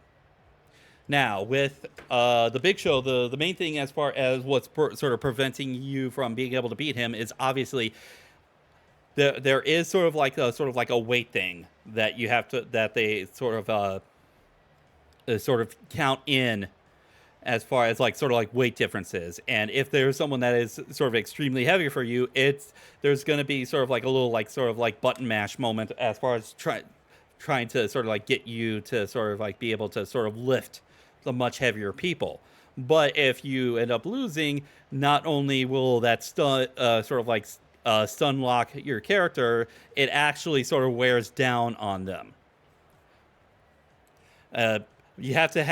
Now, with The Big Show, the main thing as far as what's sort of preventing you from being able to beat him is obviously... There is sort of like a weight thing that you have to they sort of count in as far as like sort of like weight differences. And if there's someone that is sort of extremely heavy for you, there's going to be sort of like a little like sort of like button mash moment as far as trying to sort of like get you to sort of like be able to sort of lift the much heavier people. But if you end up losing, not only will that stun lock your character, it actually sort of wears down on them. You have to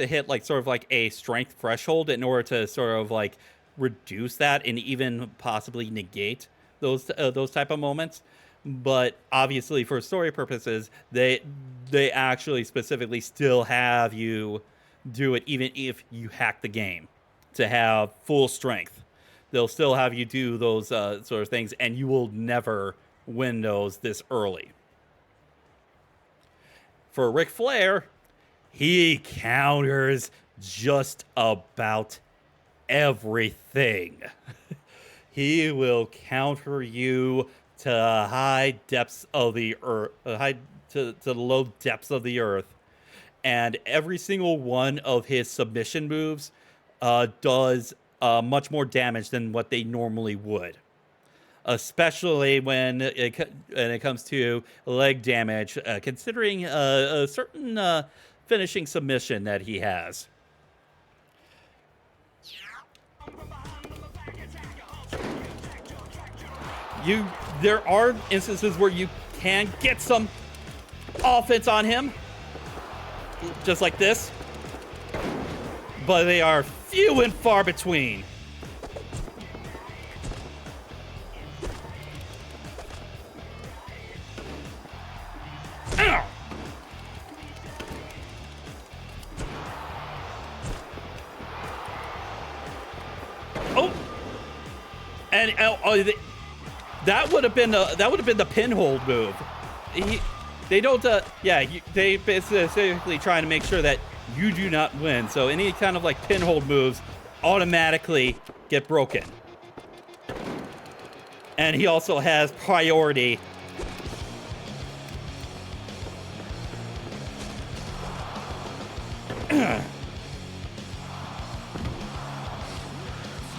hit like sort of like a strength threshold in order to sort of like reduce that and even possibly negate those type of moments. But obviously, for story purposes, they actually specifically still have you do it even if you hack the game to have full strength. They'll still have you do those sort of things, and you will never win those this early. For Ric Flair, he counters just about everything. He will counter you to high depths of the earth, to the low depths of the earth, and every single one of his submission moves does much more damage than what they normally would, especially when it comes to leg damage, considering a certain finishing submission that he has. There are instances where you can get some offense on him, just like this, but they are few and far between. Ow! Oh, and that would have been the pinhole move. They don't. They basically trying to make sure that you do not win. So any kind of like pinhold moves automatically get broken. And he also has priority.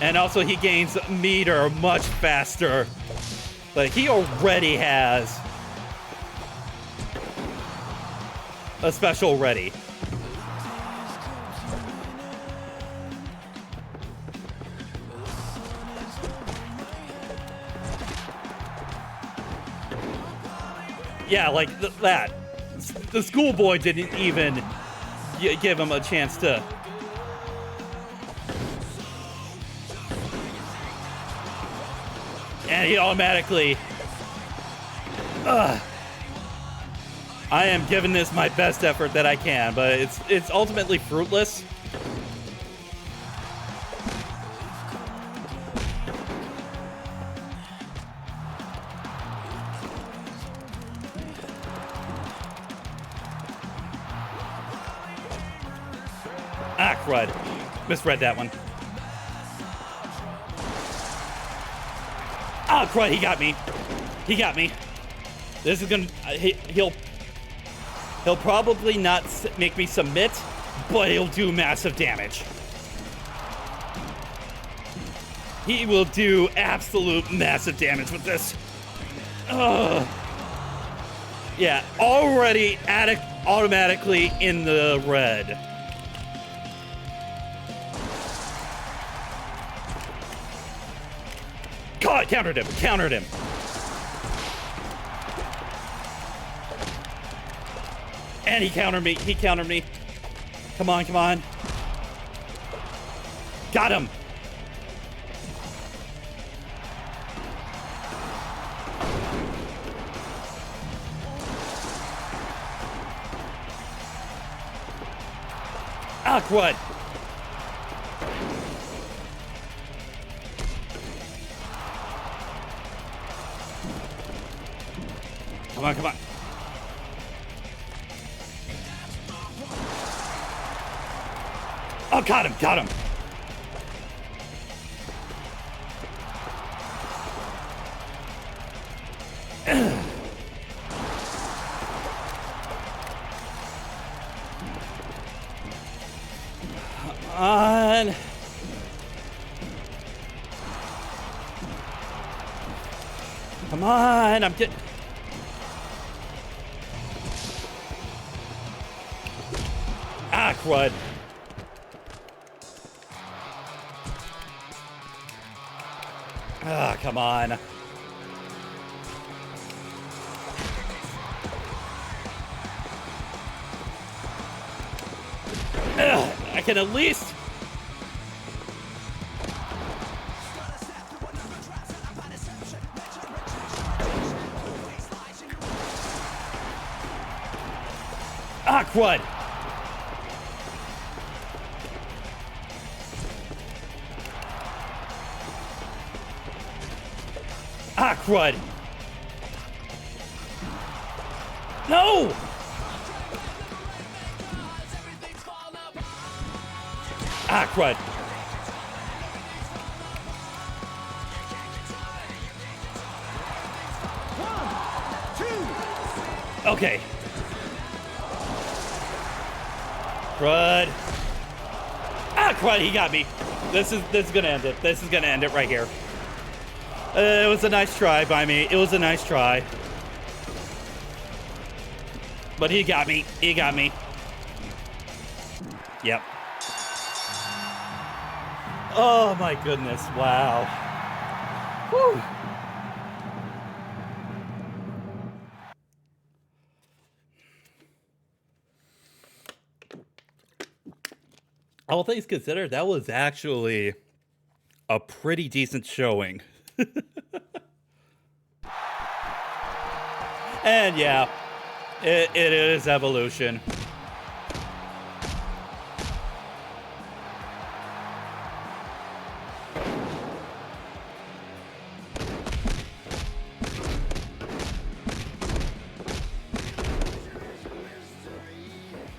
And also he gains meter much faster. But he already has a special ready. Yeah, like that. The schoolboy didn't even give him a chance to. And he automatically. I am giving this my best effort that I can, but it's ultimately fruitless. crud. Misread that one. Ah, crud, he got me. He got me. This is gonna, he'll probably not make me submit, but he'll do massive damage. He will do absolute massive damage with this. Ugh. Yeah, already automatically in the red. God, countered him, countered him. And he countered me, he countered me. Come on, come on. Got him. Ah, crud. Come on, come on. Oh, got him, got him. On. Come on, I'm getting... Ah, crud. Ah, come on. Ugh, I can at least... Ah, crud. Ah, crud. No! Ah, crud. Okay. Crud. Ah, crud, he got me. This is gonna end it. This is gonna end it right here. It was a nice try by me. It was a nice try. But he got me. He got me. Yep. Oh my goodness. Wow. Whew. All things considered, that was actually a pretty decent showing. And yeah, it is evolution.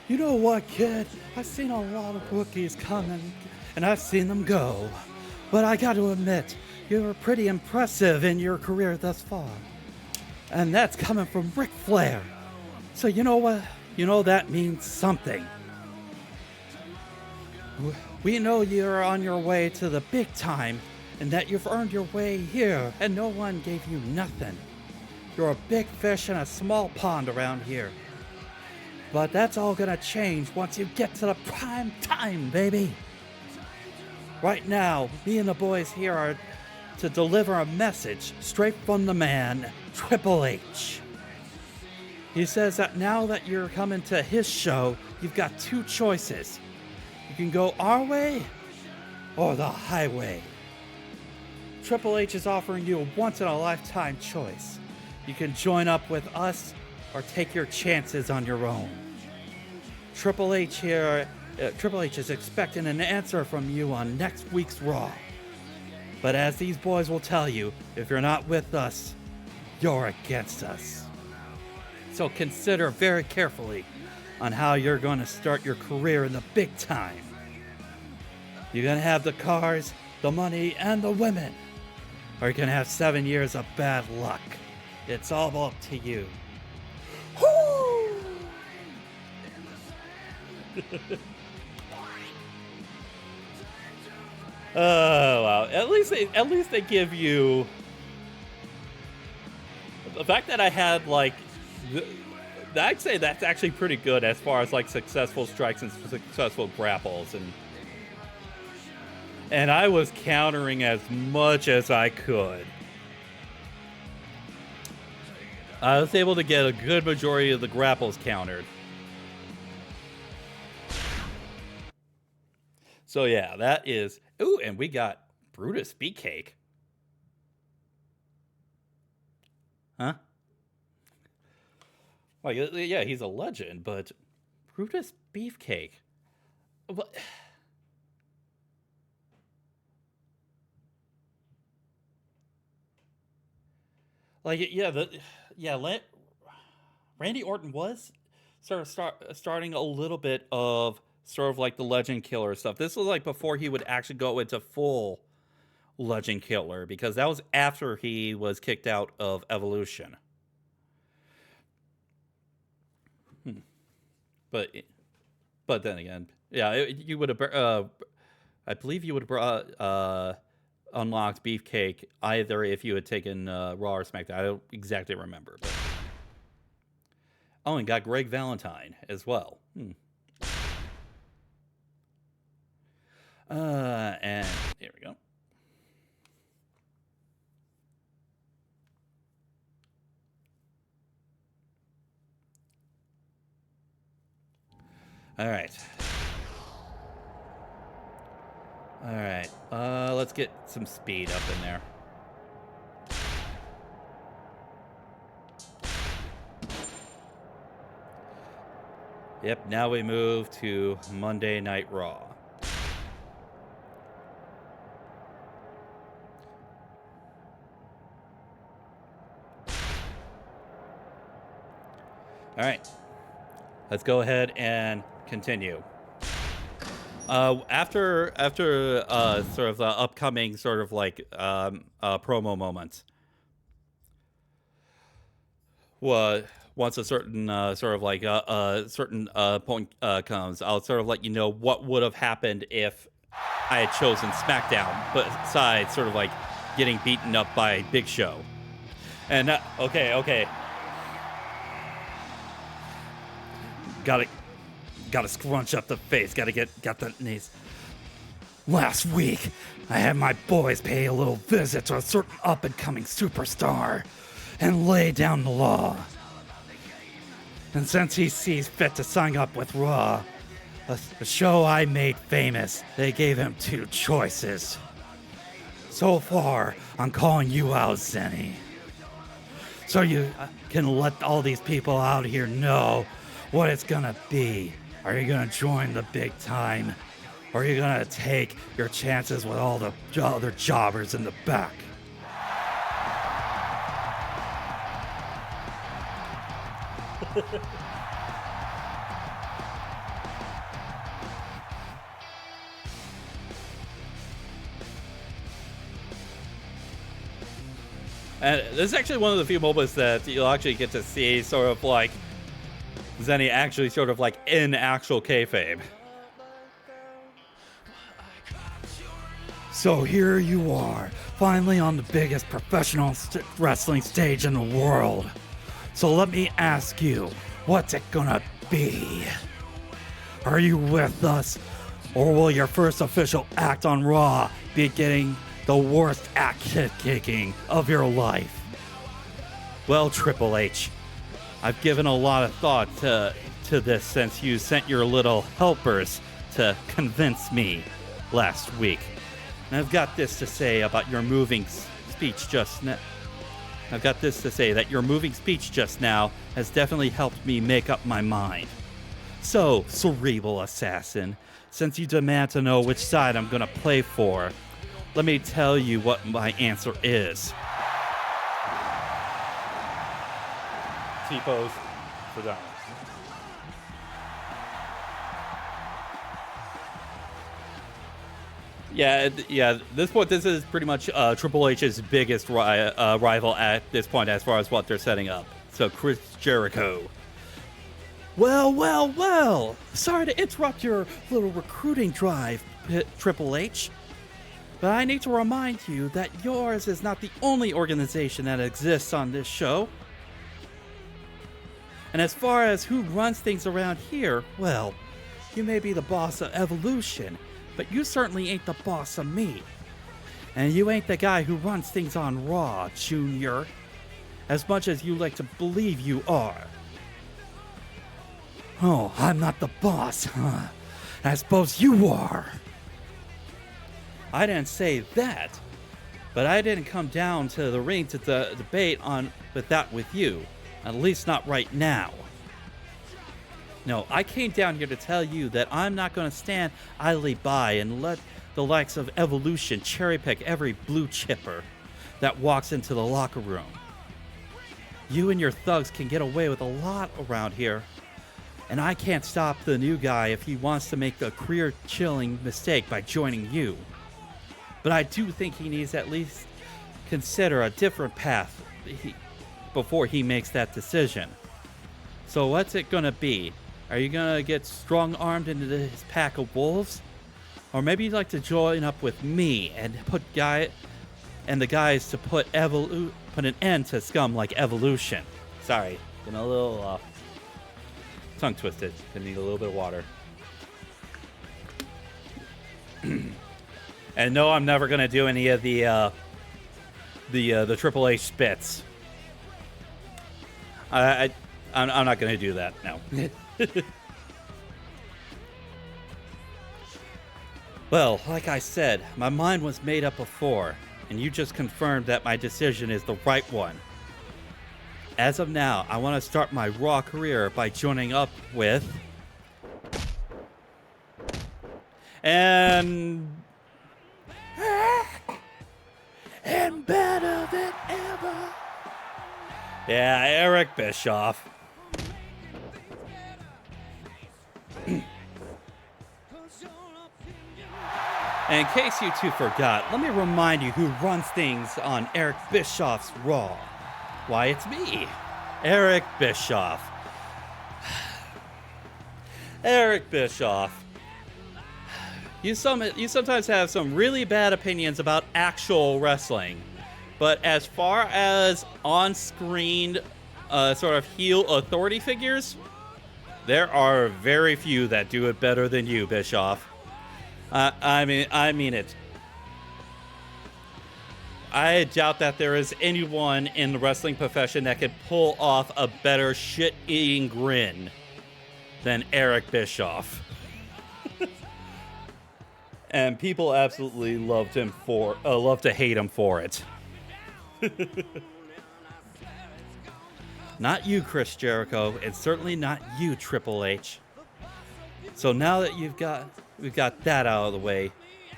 You know what, kid? I've seen a lot of rookies come and I've seen them go. But I got to admit, you're pretty impressive in your career thus far. And that's coming from Ric Flair. So you know what? You know that means something. We know you're on your way to the big time and that you've earned your way here and no one gave you nothing. You're a big fish in a small pond around here. But that's all gonna change once you get to the prime time, baby. Right now, me and the boys here are to deliver a message straight from the man, Triple H. He says that now that you're coming to his show, you've got two choices. You can go our way or the highway. Triple H is offering you a once-in-a-lifetime choice. You can join up with us or take your chances on your own. Triple H is expecting an answer from you on next week's Raw. But as these boys will tell you, if you're not with us, you're against us. So consider very carefully on how you're going to start your career in the big time. You gonna have the cars, the money, and the women? Or you gonna have 7 years of bad luck? It's all up to you. Oh wow! At least they give you the fact that I had like. I'd say that's actually pretty good as far as like successful strikes and successful grapples, and I was countering as much as I could. I was able to get a good majority of the grapples countered. So yeah, that is. Ooh, and we got Brutus Beefcake. Huh? Like, yeah, he's a legend, but Brutus Beefcake. What? Like, Randy Orton was sort of starting a little bit of sort of like the Legend Killer stuff. This was like before he would actually go into full Legend Killer, because that was after he was kicked out of Evolution. But then again, yeah, you would have. I believe you would have brought unlocked Beefcake either if you had taken Raw or SmackDown. I don't exactly remember. But... Oh, and got Greg Valentine as well. And here we go. All right. All right. Let's get some speed up in there. Yep, now we move to Monday Night Raw. All right. Let's go ahead and continue. After sort of the upcoming sort of like promo moments, once a certain sort of like certain point comes, I'll sort of let you know what would have happened if I had chosen SmackDown, besides sort of like getting beaten up by Big Show. And okay. Gotta scrunch up the face. Got the knees. Last week, I had my boys pay a little visit to a certain up-and-coming superstar and lay down the law. And since he sees fit to sign up with Raw, a show I made famous, they gave him two choices. So far, I'm calling you out, Zenny. So you can let all these people out here know what it's gonna be. Are you gonna join the big time? Or are you gonna take your chances with all the other jobbers in the back? And this is actually one of the few moments that you'll actually get to see sort of like Zenny actually sort of like in actual kayfabe. So here you are, finally on the biggest professional wrestling stage in the world. So let me ask you, what's it gonna be? Are you with us? Or will your first official act on Raw be getting the worst act kicking of your life? Well, Triple H, I've given a lot of thought to this since you sent your little helpers to convince me last week. And I've got this to say about your moving speech just now. I've got this to say that your moving speech just now has definitely helped me make up my mind. So, cerebral assassin, since you demand to know which side I'm gonna play for, let me tell you what my answer is. T-pose for Donald. Yeah. This point, this is pretty much Triple H's biggest rival at this point, as far as what they're setting up. So Chris Jericho. Well. Sorry to interrupt your little recruiting drive, Triple H. But I need to remind you that yours is not the only organization that exists on this show. And as far as who runs things around here, well, you may be the boss of Evolution, but you certainly ain't the boss of me. And you ain't the guy who runs things on Raw, Junior. As much as you like to believe you are. Oh, I'm not the boss, huh? I suppose you are. I didn't say that, but I didn't come down to the ring to debate with you. At least not right now. No, I came down here to tell you that I'm not going to stand idly by and let the likes of Evolution cherry pick every blue chipper that walks into the locker room. You and your thugs can get away with a lot around here, and I can't stop the new guy if he wants to make a career-chilling mistake by joining you. But I do think he needs to at least consider a different path before he makes that decision. So what's it gonna be? Are you gonna get strong-armed into his pack of wolves? Or maybe you'd like to join up with me and the guys to put an end to scum like Evolution. Sorry, getting a little tongue twisted. Gonna need a little bit of water. And no, I'm never gonna do any of the Triple H spits. I'm not gonna do that. No. Well, like I said, my mind was made up before, and you just confirmed that my decision is the right one. As of now, I want to start my Raw career by joining up with and better than ever. Yeah, Eric Bischoff. And in case you two forgot, let me remind you who runs things on Eric Bischoff's Raw. Why, it's me, Eric Bischoff. Eric Bischoff. You sometimes have some really bad opinions about actual wrestling, but as far as on-screen sort of heel authority figures, there are very few that do it better than you, Bischoff. I mean it. I doubt that there is anyone in the wrestling profession that could pull off a better shit-eating grin than Eric Bischoff. And people absolutely love to hate him for it. Not you, Chris Jericho, and certainly not you, Triple H. So now that we've got that out of the way,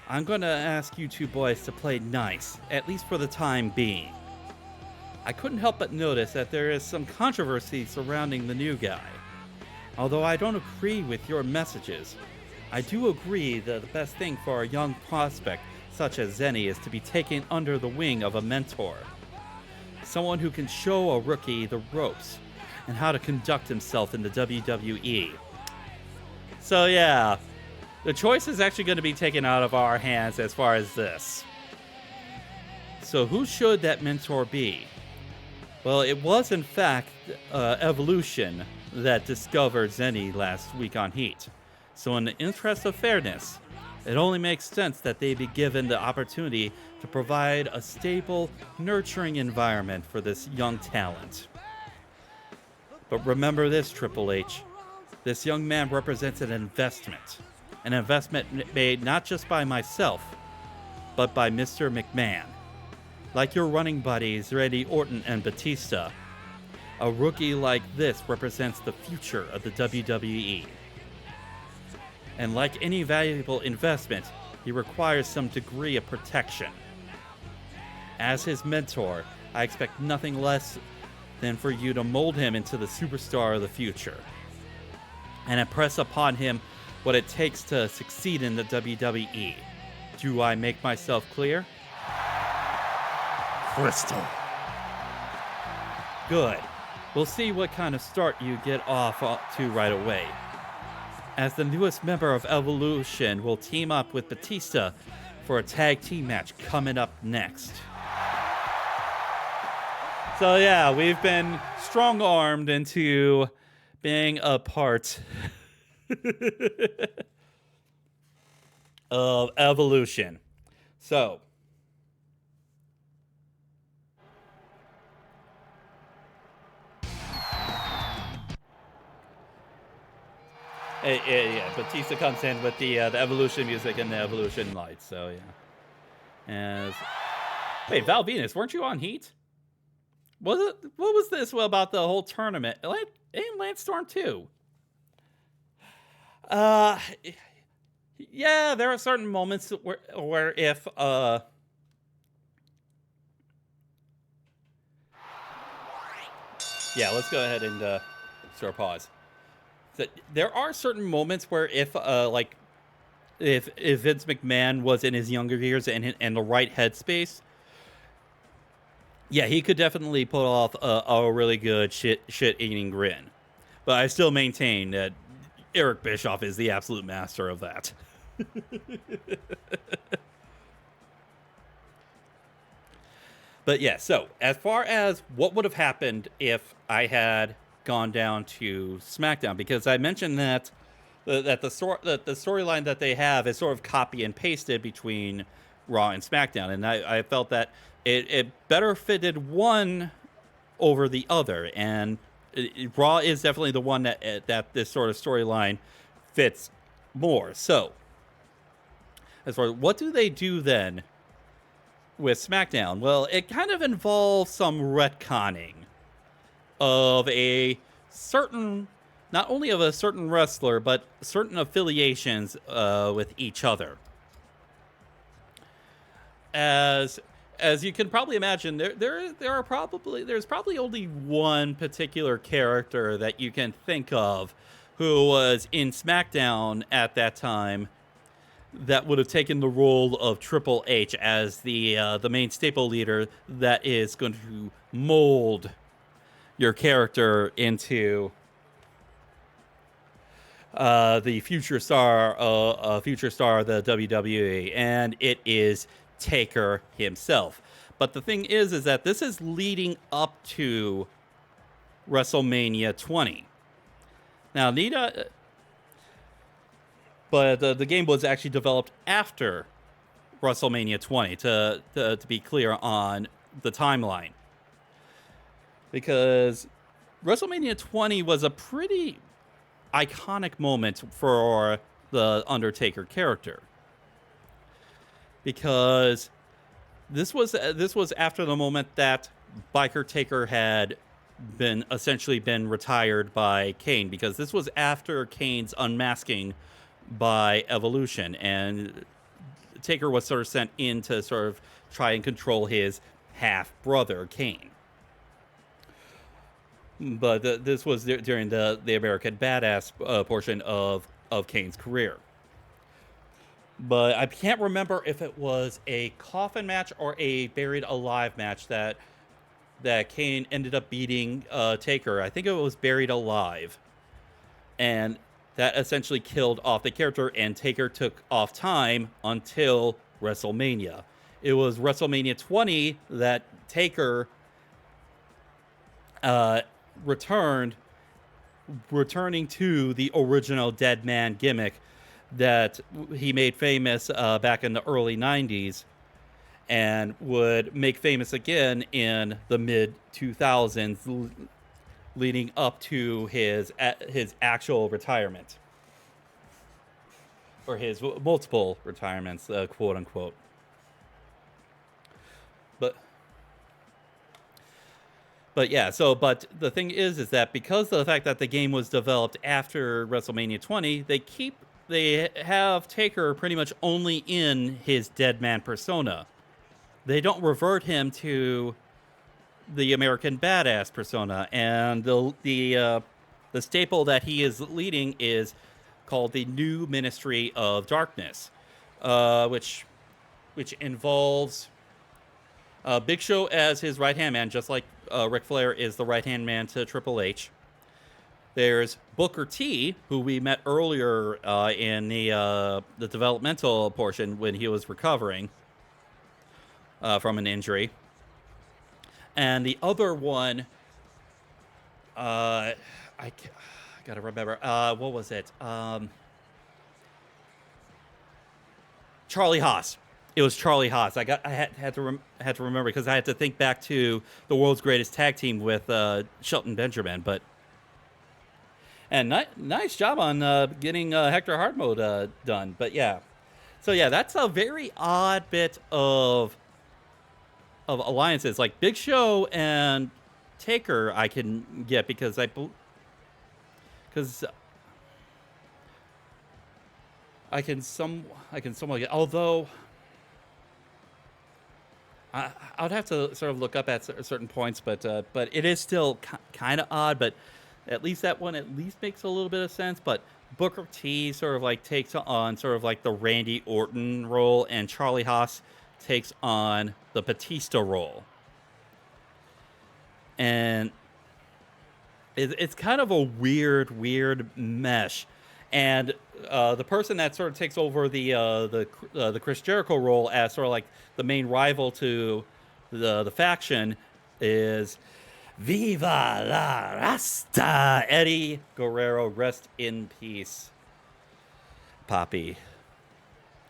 I'm going to ask you two boys to play nice, at least for the time being. I couldn't help but notice that there is some controversy surrounding the new guy. Although I don't agree with your messages, I do agree that the best thing for a young prospect such as Zenny is to be taken under the wing of a mentor. Someone who can show a rookie the ropes and how to conduct himself in the WWE. So yeah, the choice is actually going to be taken out of our hands as far as this. So who should that mentor be? Well, it was in fact Evolution that discovered Zenny last week on Heat. So in the interest of fairness, it only makes sense that they be given the opportunity to provide a stable, nurturing environment for this young talent. But remember this, Triple H. This young man represents an investment made not just by myself, but by Mr. McMahon. Like your running buddies, Randy Orton and Batista, a rookie like this represents the future of the WWE. And like any valuable investment, he requires some degree of protection. As his mentor, I expect nothing less than for you to mold him into the superstar of the future and impress upon him what it takes to succeed in the WWE, Do I make myself clear? Crystal. Good. We'll see what kind of start you get off to right away. As the newest member of Evolution, we'll team up with Batista for a tag team match coming up next. So yeah, we've been strong-armed into being a part of Evolution. So yeah, Batista comes in with the Evolution music and the Evolution lights. So yeah. As wait, Val Venus, weren't you on Heat? Was it? What was this about the whole tournament? And Lance Storm too. Yeah, there are certain moments where if yeah, let's go ahead and start pause. So there are certain moments where if like if Vince McMahon was in his younger years and in the right headspace, yeah, he could definitely pull off a really good shit-eating grin. But I still maintain that Eric Bischoff is the absolute master of that. But yeah, so as far as what would have happened if I had gone down to SmackDown, because I mentioned that the storyline that they have is sort of copy and pasted between Raw and SmackDown, and I felt that it better fitted one over the other, and Raw is definitely the one that this sort of storyline fits more. So, as far as what do they do then with SmackDown? Well, it kind of involves some retconning of a certain, not only of a certain wrestler, but certain affiliations with each other. As you can probably imagine, there's probably only one particular character that you can think of who was in SmackDown at that time that would have taken the role of Triple H as the main staple leader that is going to mold your character into the future star of the WWE, and it is Taker himself. But the thing is that this is leading up to WrestleMania 20. Now, but the game was actually developed after WrestleMania 20, to be clear on the timeline. Because WrestleMania 20 was a pretty iconic moment for the Undertaker character. Because this was after the moment that Biker Taker had essentially been retired by Kane, because this was after Kane's unmasking by Evolution, and Taker was sort of sent in to sort of try and control his half brother Kane. But this was during the American Badass portion of Kane's career. But I can't remember if it was a coffin match or a buried alive match that Kane ended up beating Taker. I think it was buried alive. And that essentially killed off the character, and Taker took off time until WrestleMania. It was WrestleMania 20 that Taker returning to the original Dead Man gimmick that he made famous back in the early 90s and would make famous again in the mid 2000s, leading up to his actual retirement, or his multiple retirements, quote unquote. But yeah, but the thing is that because of the fact that the game was developed after WrestleMania 20, they have Taker pretty much only in his Dead Man persona. They don't revert him to the American Badass persona, and the staple that he is leading is called the New Ministry of Darkness, which which involves Big Show as his right-hand man, just like Ric Flair is the right-hand man to Triple H. There's Booker T, who we met earlier in the developmental portion when he was recovering from an injury. And the other one, I gotta remember, what was it? Charlie Haas. It was Charlie Haas. I had to remember because I had to think back to the world's greatest tag team with Shelton Benjamin. And nice job on getting Hector Hard Mode done. But yeah, so yeah, that's a very odd bit of alliances. Like Big Show and Taker, I can get because I can somewhat get. Although I'd have to sort of look up at certain points, but it is still kind of odd. But at least that one at least makes a little bit of sense. But Booker T sort of like takes on sort of like the Randy Orton role, and Charlie Haas takes on the Batista role. And it's kind of a weird mesh. And the person that sort of takes over the Chris Jericho role as sort of like the main rival to the faction is Viva la Rasta, Eddie Guerrero. Rest in peace, Poppy.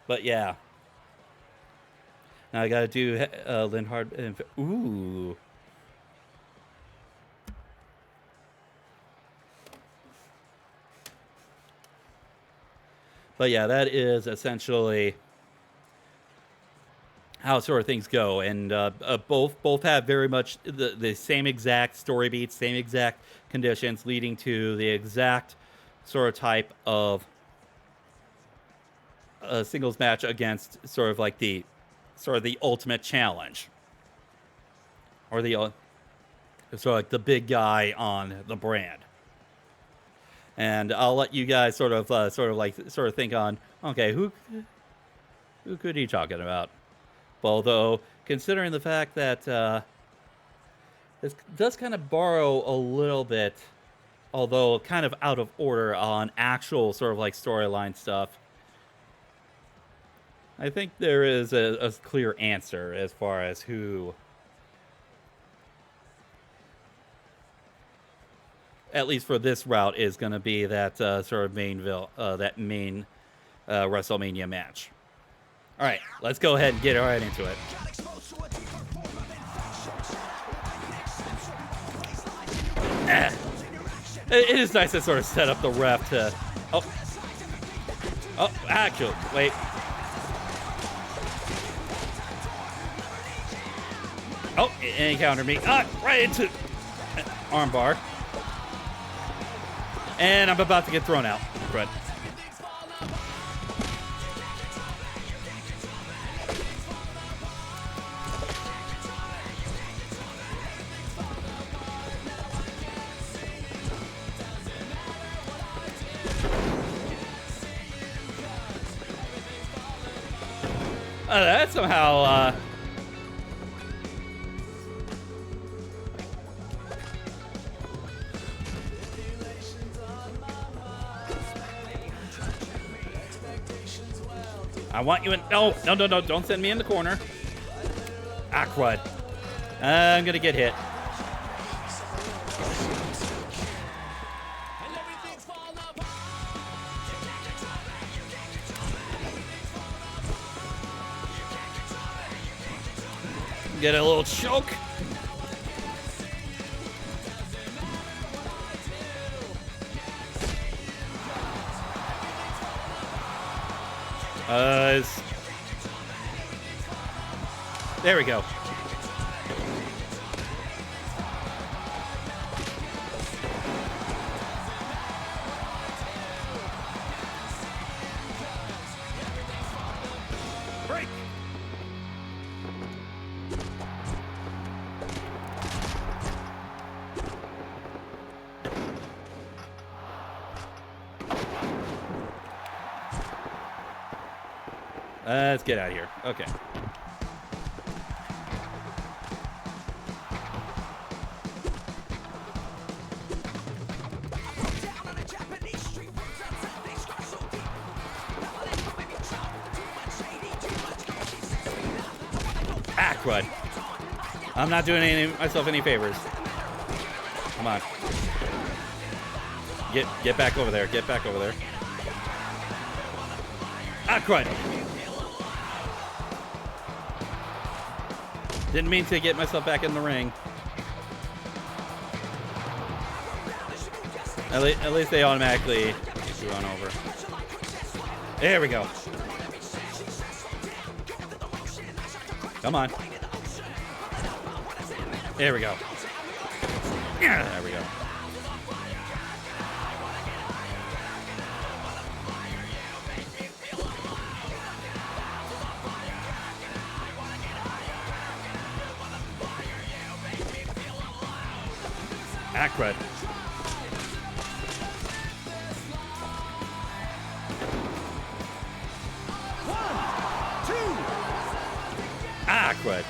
But yeah, now I gotta do Lynn Hard. Ooh. But yeah, that is essentially how sort of things go, and both have very much the same exact story beats, same exact conditions, leading to the exact sort of type of singles match against sort of like the ultimate challenge, or the sort of like the big guy on the brand. And I'll let you guys sort of think on, okay, who could he talking about? Although, considering the fact that this does kind of borrow a little bit, although kind of out of order on actual sort of like storyline stuff, I think there is a clear answer as far as who, at least for this route, is going to be that sort of main WrestleMania match. All right, let's go ahead and get right into it. It is nice to sort of set up the ref to. Oh, actually, wait. Oh, and he countered me. Right into armbar. And I'm about to get thrown out. Right. That somehow I want you in. No, don't send me in the corner. Crud. I'm gonna get hit. Get a little choke. There we go. Break. Let's get out of here. Okay. Ah, crud. I'm not doing myself any favors. Come on. Get back over there. Get back over there. Ah, crud. Didn't mean to get myself back in the ring. At least they automatically run over. There we go. Come on. There we go. There we go. Ah, crud. Ah, crud.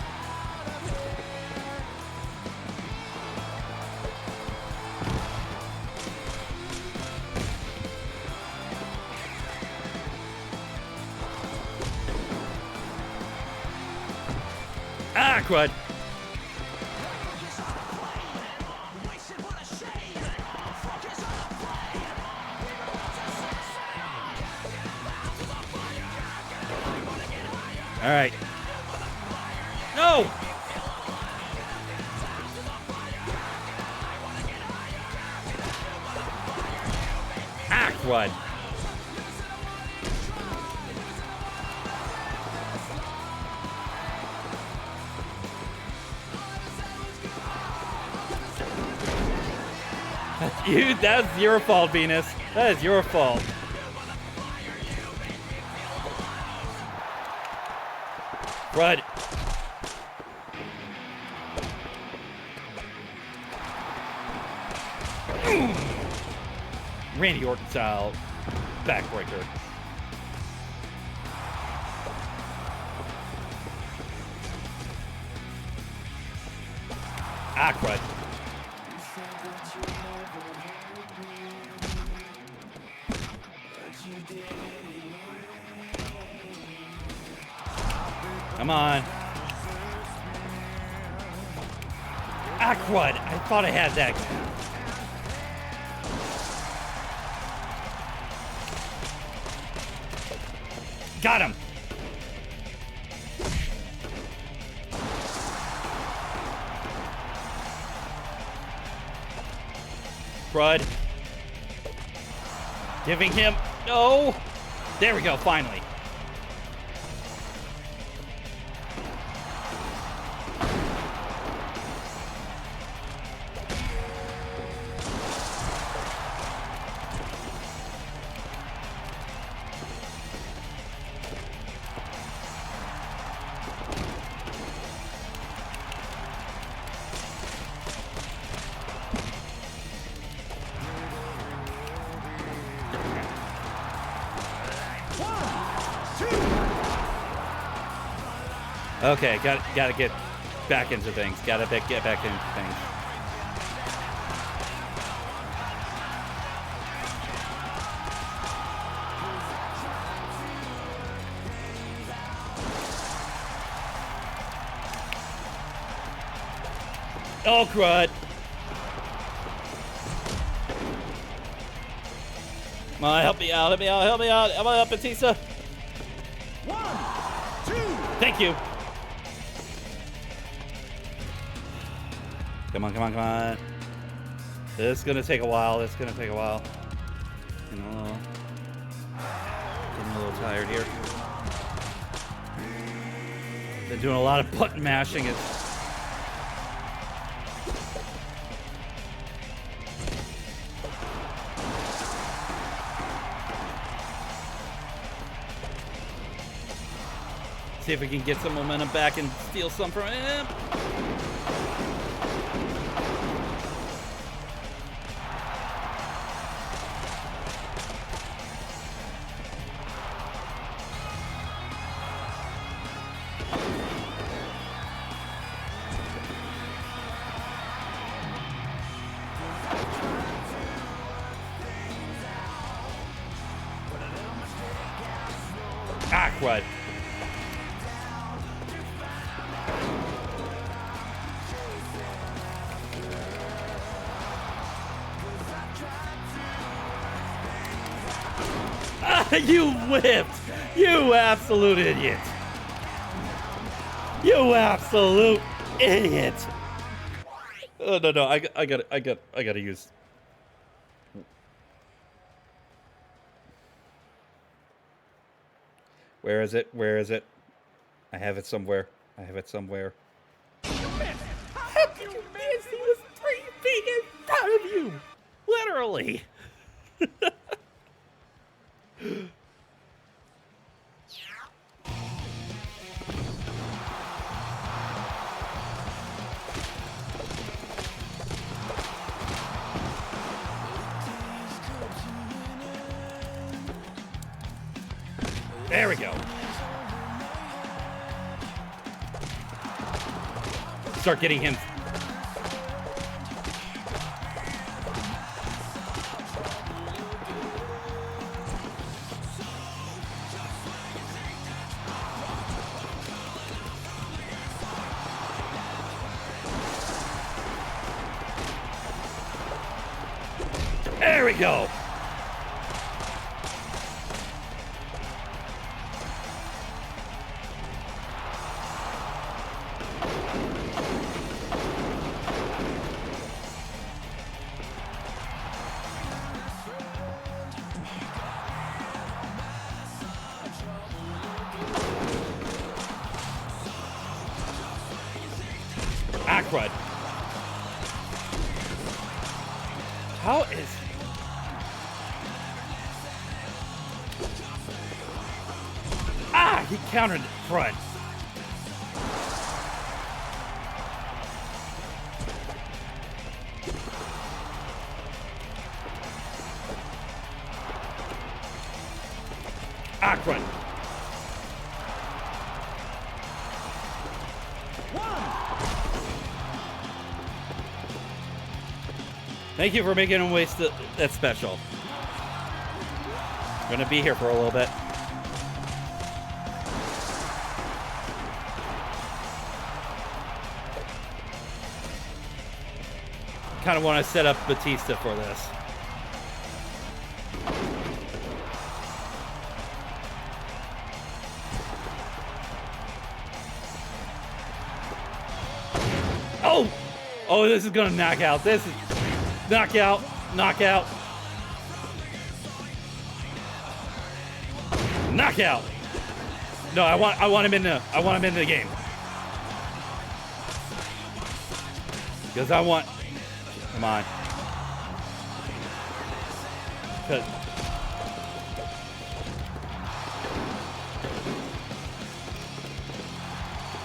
Ah, crud. All right. No! Ah, crud. That's your fault, Venus. That is your fault. Crud. Randy Orton style backbreaker. Ah, crud. Come on. Ah, crud. I thought I had that. Got him. Crud. Giving him. No. There we go, finally. Okay, gotta get back into things. Gotta get back into things. Oh, crud. Come on, help me out, help me out, help me out. Help me out, Batista. 1, 2. Thank you. Come on, come on, come on. This is gonna take a while. This is gonna take a while. Getting a little tired here. Been doing a lot of button mashing. See if we can get some momentum back and steal some from him. crud. Ah, you whipped! You absolute idiot! You absolute idiot! Oh no, I gotta use. Where is it? Where is it? I have it somewhere. I have it somewhere. How could you miss? He was 3 feet in front of you! Literally! There we go. Start getting him. There we go. Ah, crud. How is... Ah, he countered front. Ah, crud. Thank you for making him waste that special. Gonna be here for a little bit. Kind of want to set up Batista for this. Oh! Oh, this is gonna knock out. This is knockout, knockout, knockout. No, I want him in the game. Because I want. Come on.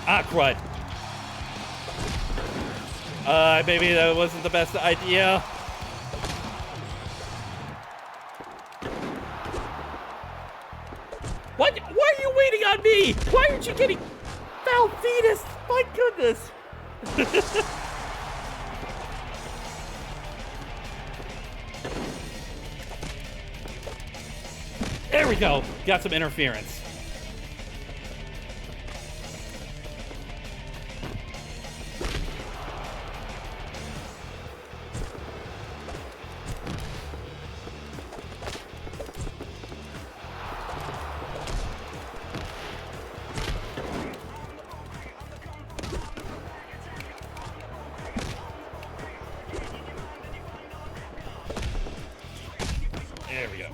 Ah, crud. Maybe that wasn't the best idea. What? Why are you waiting on me? Why aren't you getting foul fetus? My goodness. There we go. Got some interference. There we go.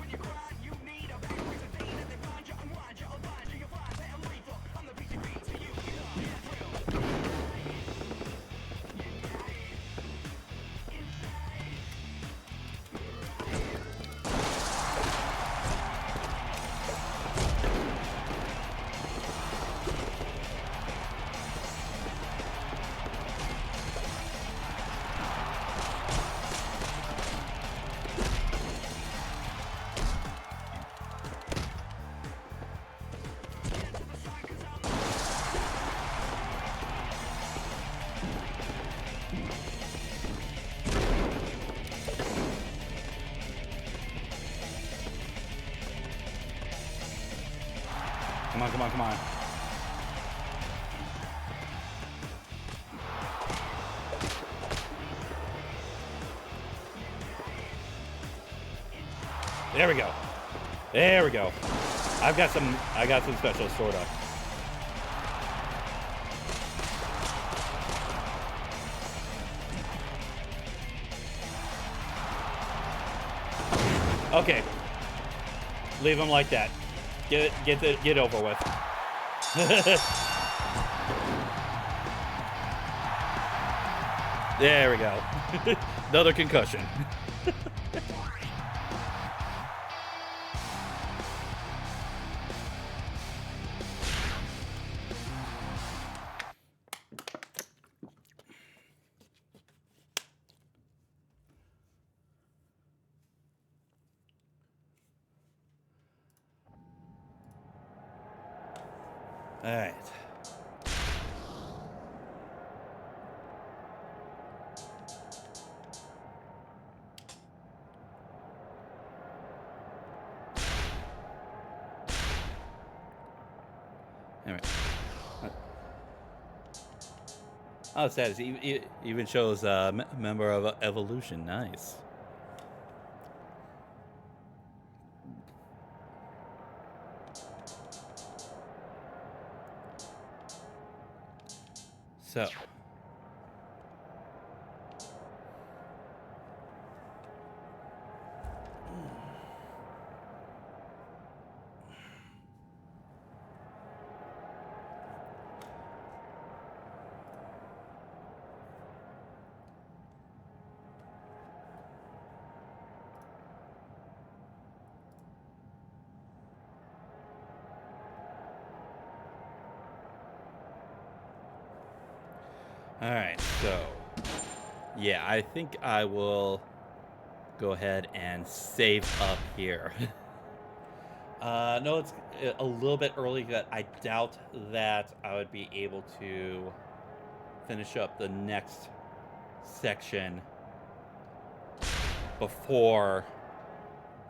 on, come on, come on. There we go. There we go. I got some specials, sort of. Okay. Leave him like that. Get over with. There we go. Another concussion. All right. Anyway. Oh, sad. It even shows a member of Evolution. Nice. So. All right, so yeah, I think I will go ahead and save up here. No, it's a little bit early, but I doubt that I would be able to finish up the next section before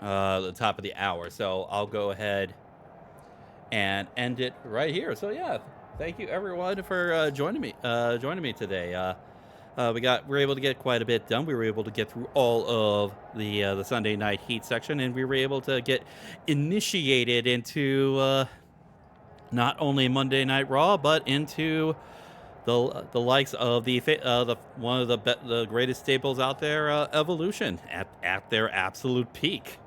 the top of the hour. So I'll go ahead and end it right here. So yeah, thank you everyone for joining me today. We were able to get quite a bit done. We were able to get through all of the Sunday Night Heat section, and we were able to get initiated into not only Monday Night Raw, but into the likes of the one of the greatest staples out there, Evolution, at their absolute peak.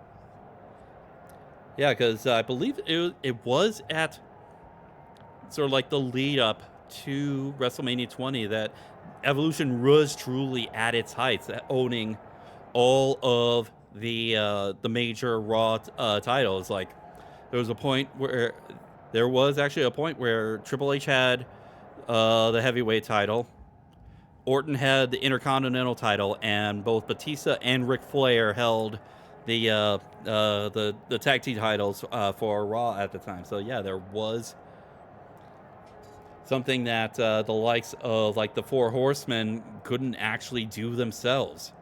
Yeah, because I believe it was at sort of like the lead up to WrestleMania 20 that Evolution was truly at its heights, owning all of the major Raw titles. Like there was actually a point where Triple H had the heavyweight title, Orton had the Intercontinental title, and both Batista and Ric Flair held the tag team titles for Raw at the time. So yeah, there was something that the likes of like the Four Horsemen couldn't actually do themselves.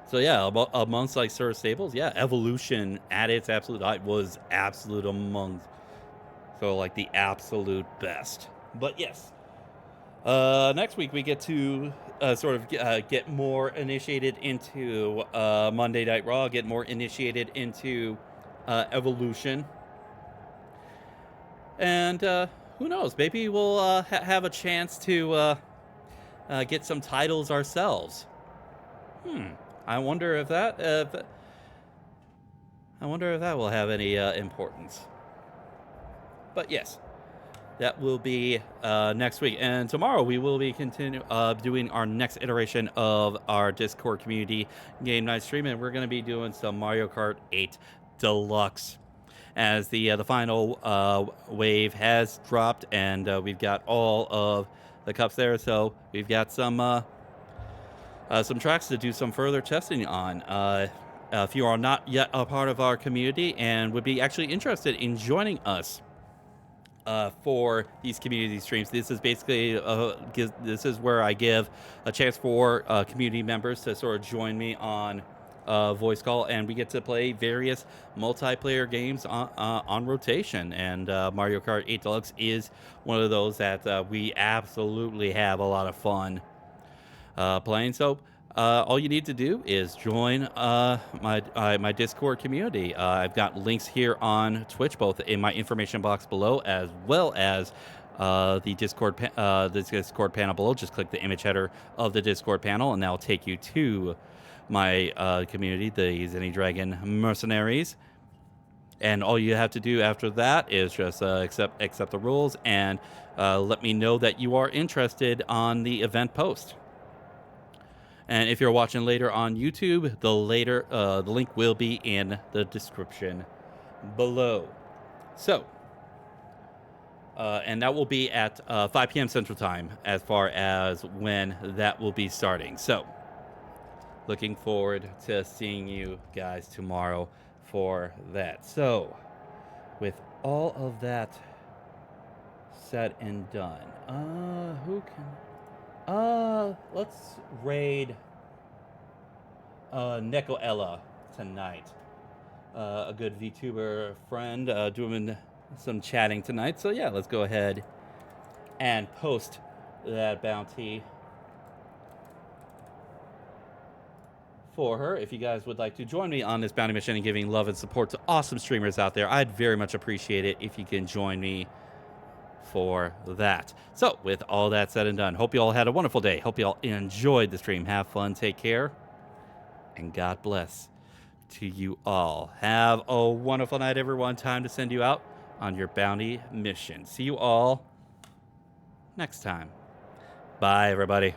So yeah, amongst like Sir Staples, yeah, Evolution at its absolute height was absolute among, so like the absolute best. But yes, next week we get to sort of get more initiated into Monday Night Raw, get more initiated into Evolution, and who knows? Maybe we'll have a chance to get some titles ourselves. I wonder if that will have any importance. But yes, that will be next week, and tomorrow we will be doing our next iteration of our Discord community game night stream, and we're going to be doing some Mario Kart 8 Deluxe, as the final wave has dropped, and we've got all of the cups there. So we've got some tracks to do some further testing on. If you are not yet a part of our community and would be actually interested in joining us for these community streams, this is basically this is where I give a chance for community members to sort of join me on voice call, and we get to play various multiplayer games on rotation. And Mario Kart 8 Deluxe is one of those that we absolutely have a lot of fun playing. So all you need to do is join my Discord community. I've got links here on Twitch, both in my information box below, as well as the Discord panel below. Just click the image header of the Discord panel, and that'll take you to my community, the Zenny Dragon Mercenaries. And all you have to do after that is just accept the rules and let me know that you are interested on the event post. And if you're watching later on YouTube, the link will be in the description below. So, and that will be at 5 p.m. Central Time as far as when that will be starting. So, looking forward to seeing you guys tomorrow for that. So, with all of that said and done, who can... let's raid Neko Ella tonight. A good VTuber friend doing some chatting tonight. So yeah, let's go ahead and post that bounty for her. If you guys would like to join me on this bounty mission and giving love and support to awesome streamers out there, I'd very much appreciate it if you can join me for that. So with all that said and done, hope you all had a wonderful day. Hope you all enjoyed the stream. Have fun, take care, and God bless to you all. Have a wonderful night, everyone. Time to send you out on your bounty mission. See you all next time. Bye, everybody.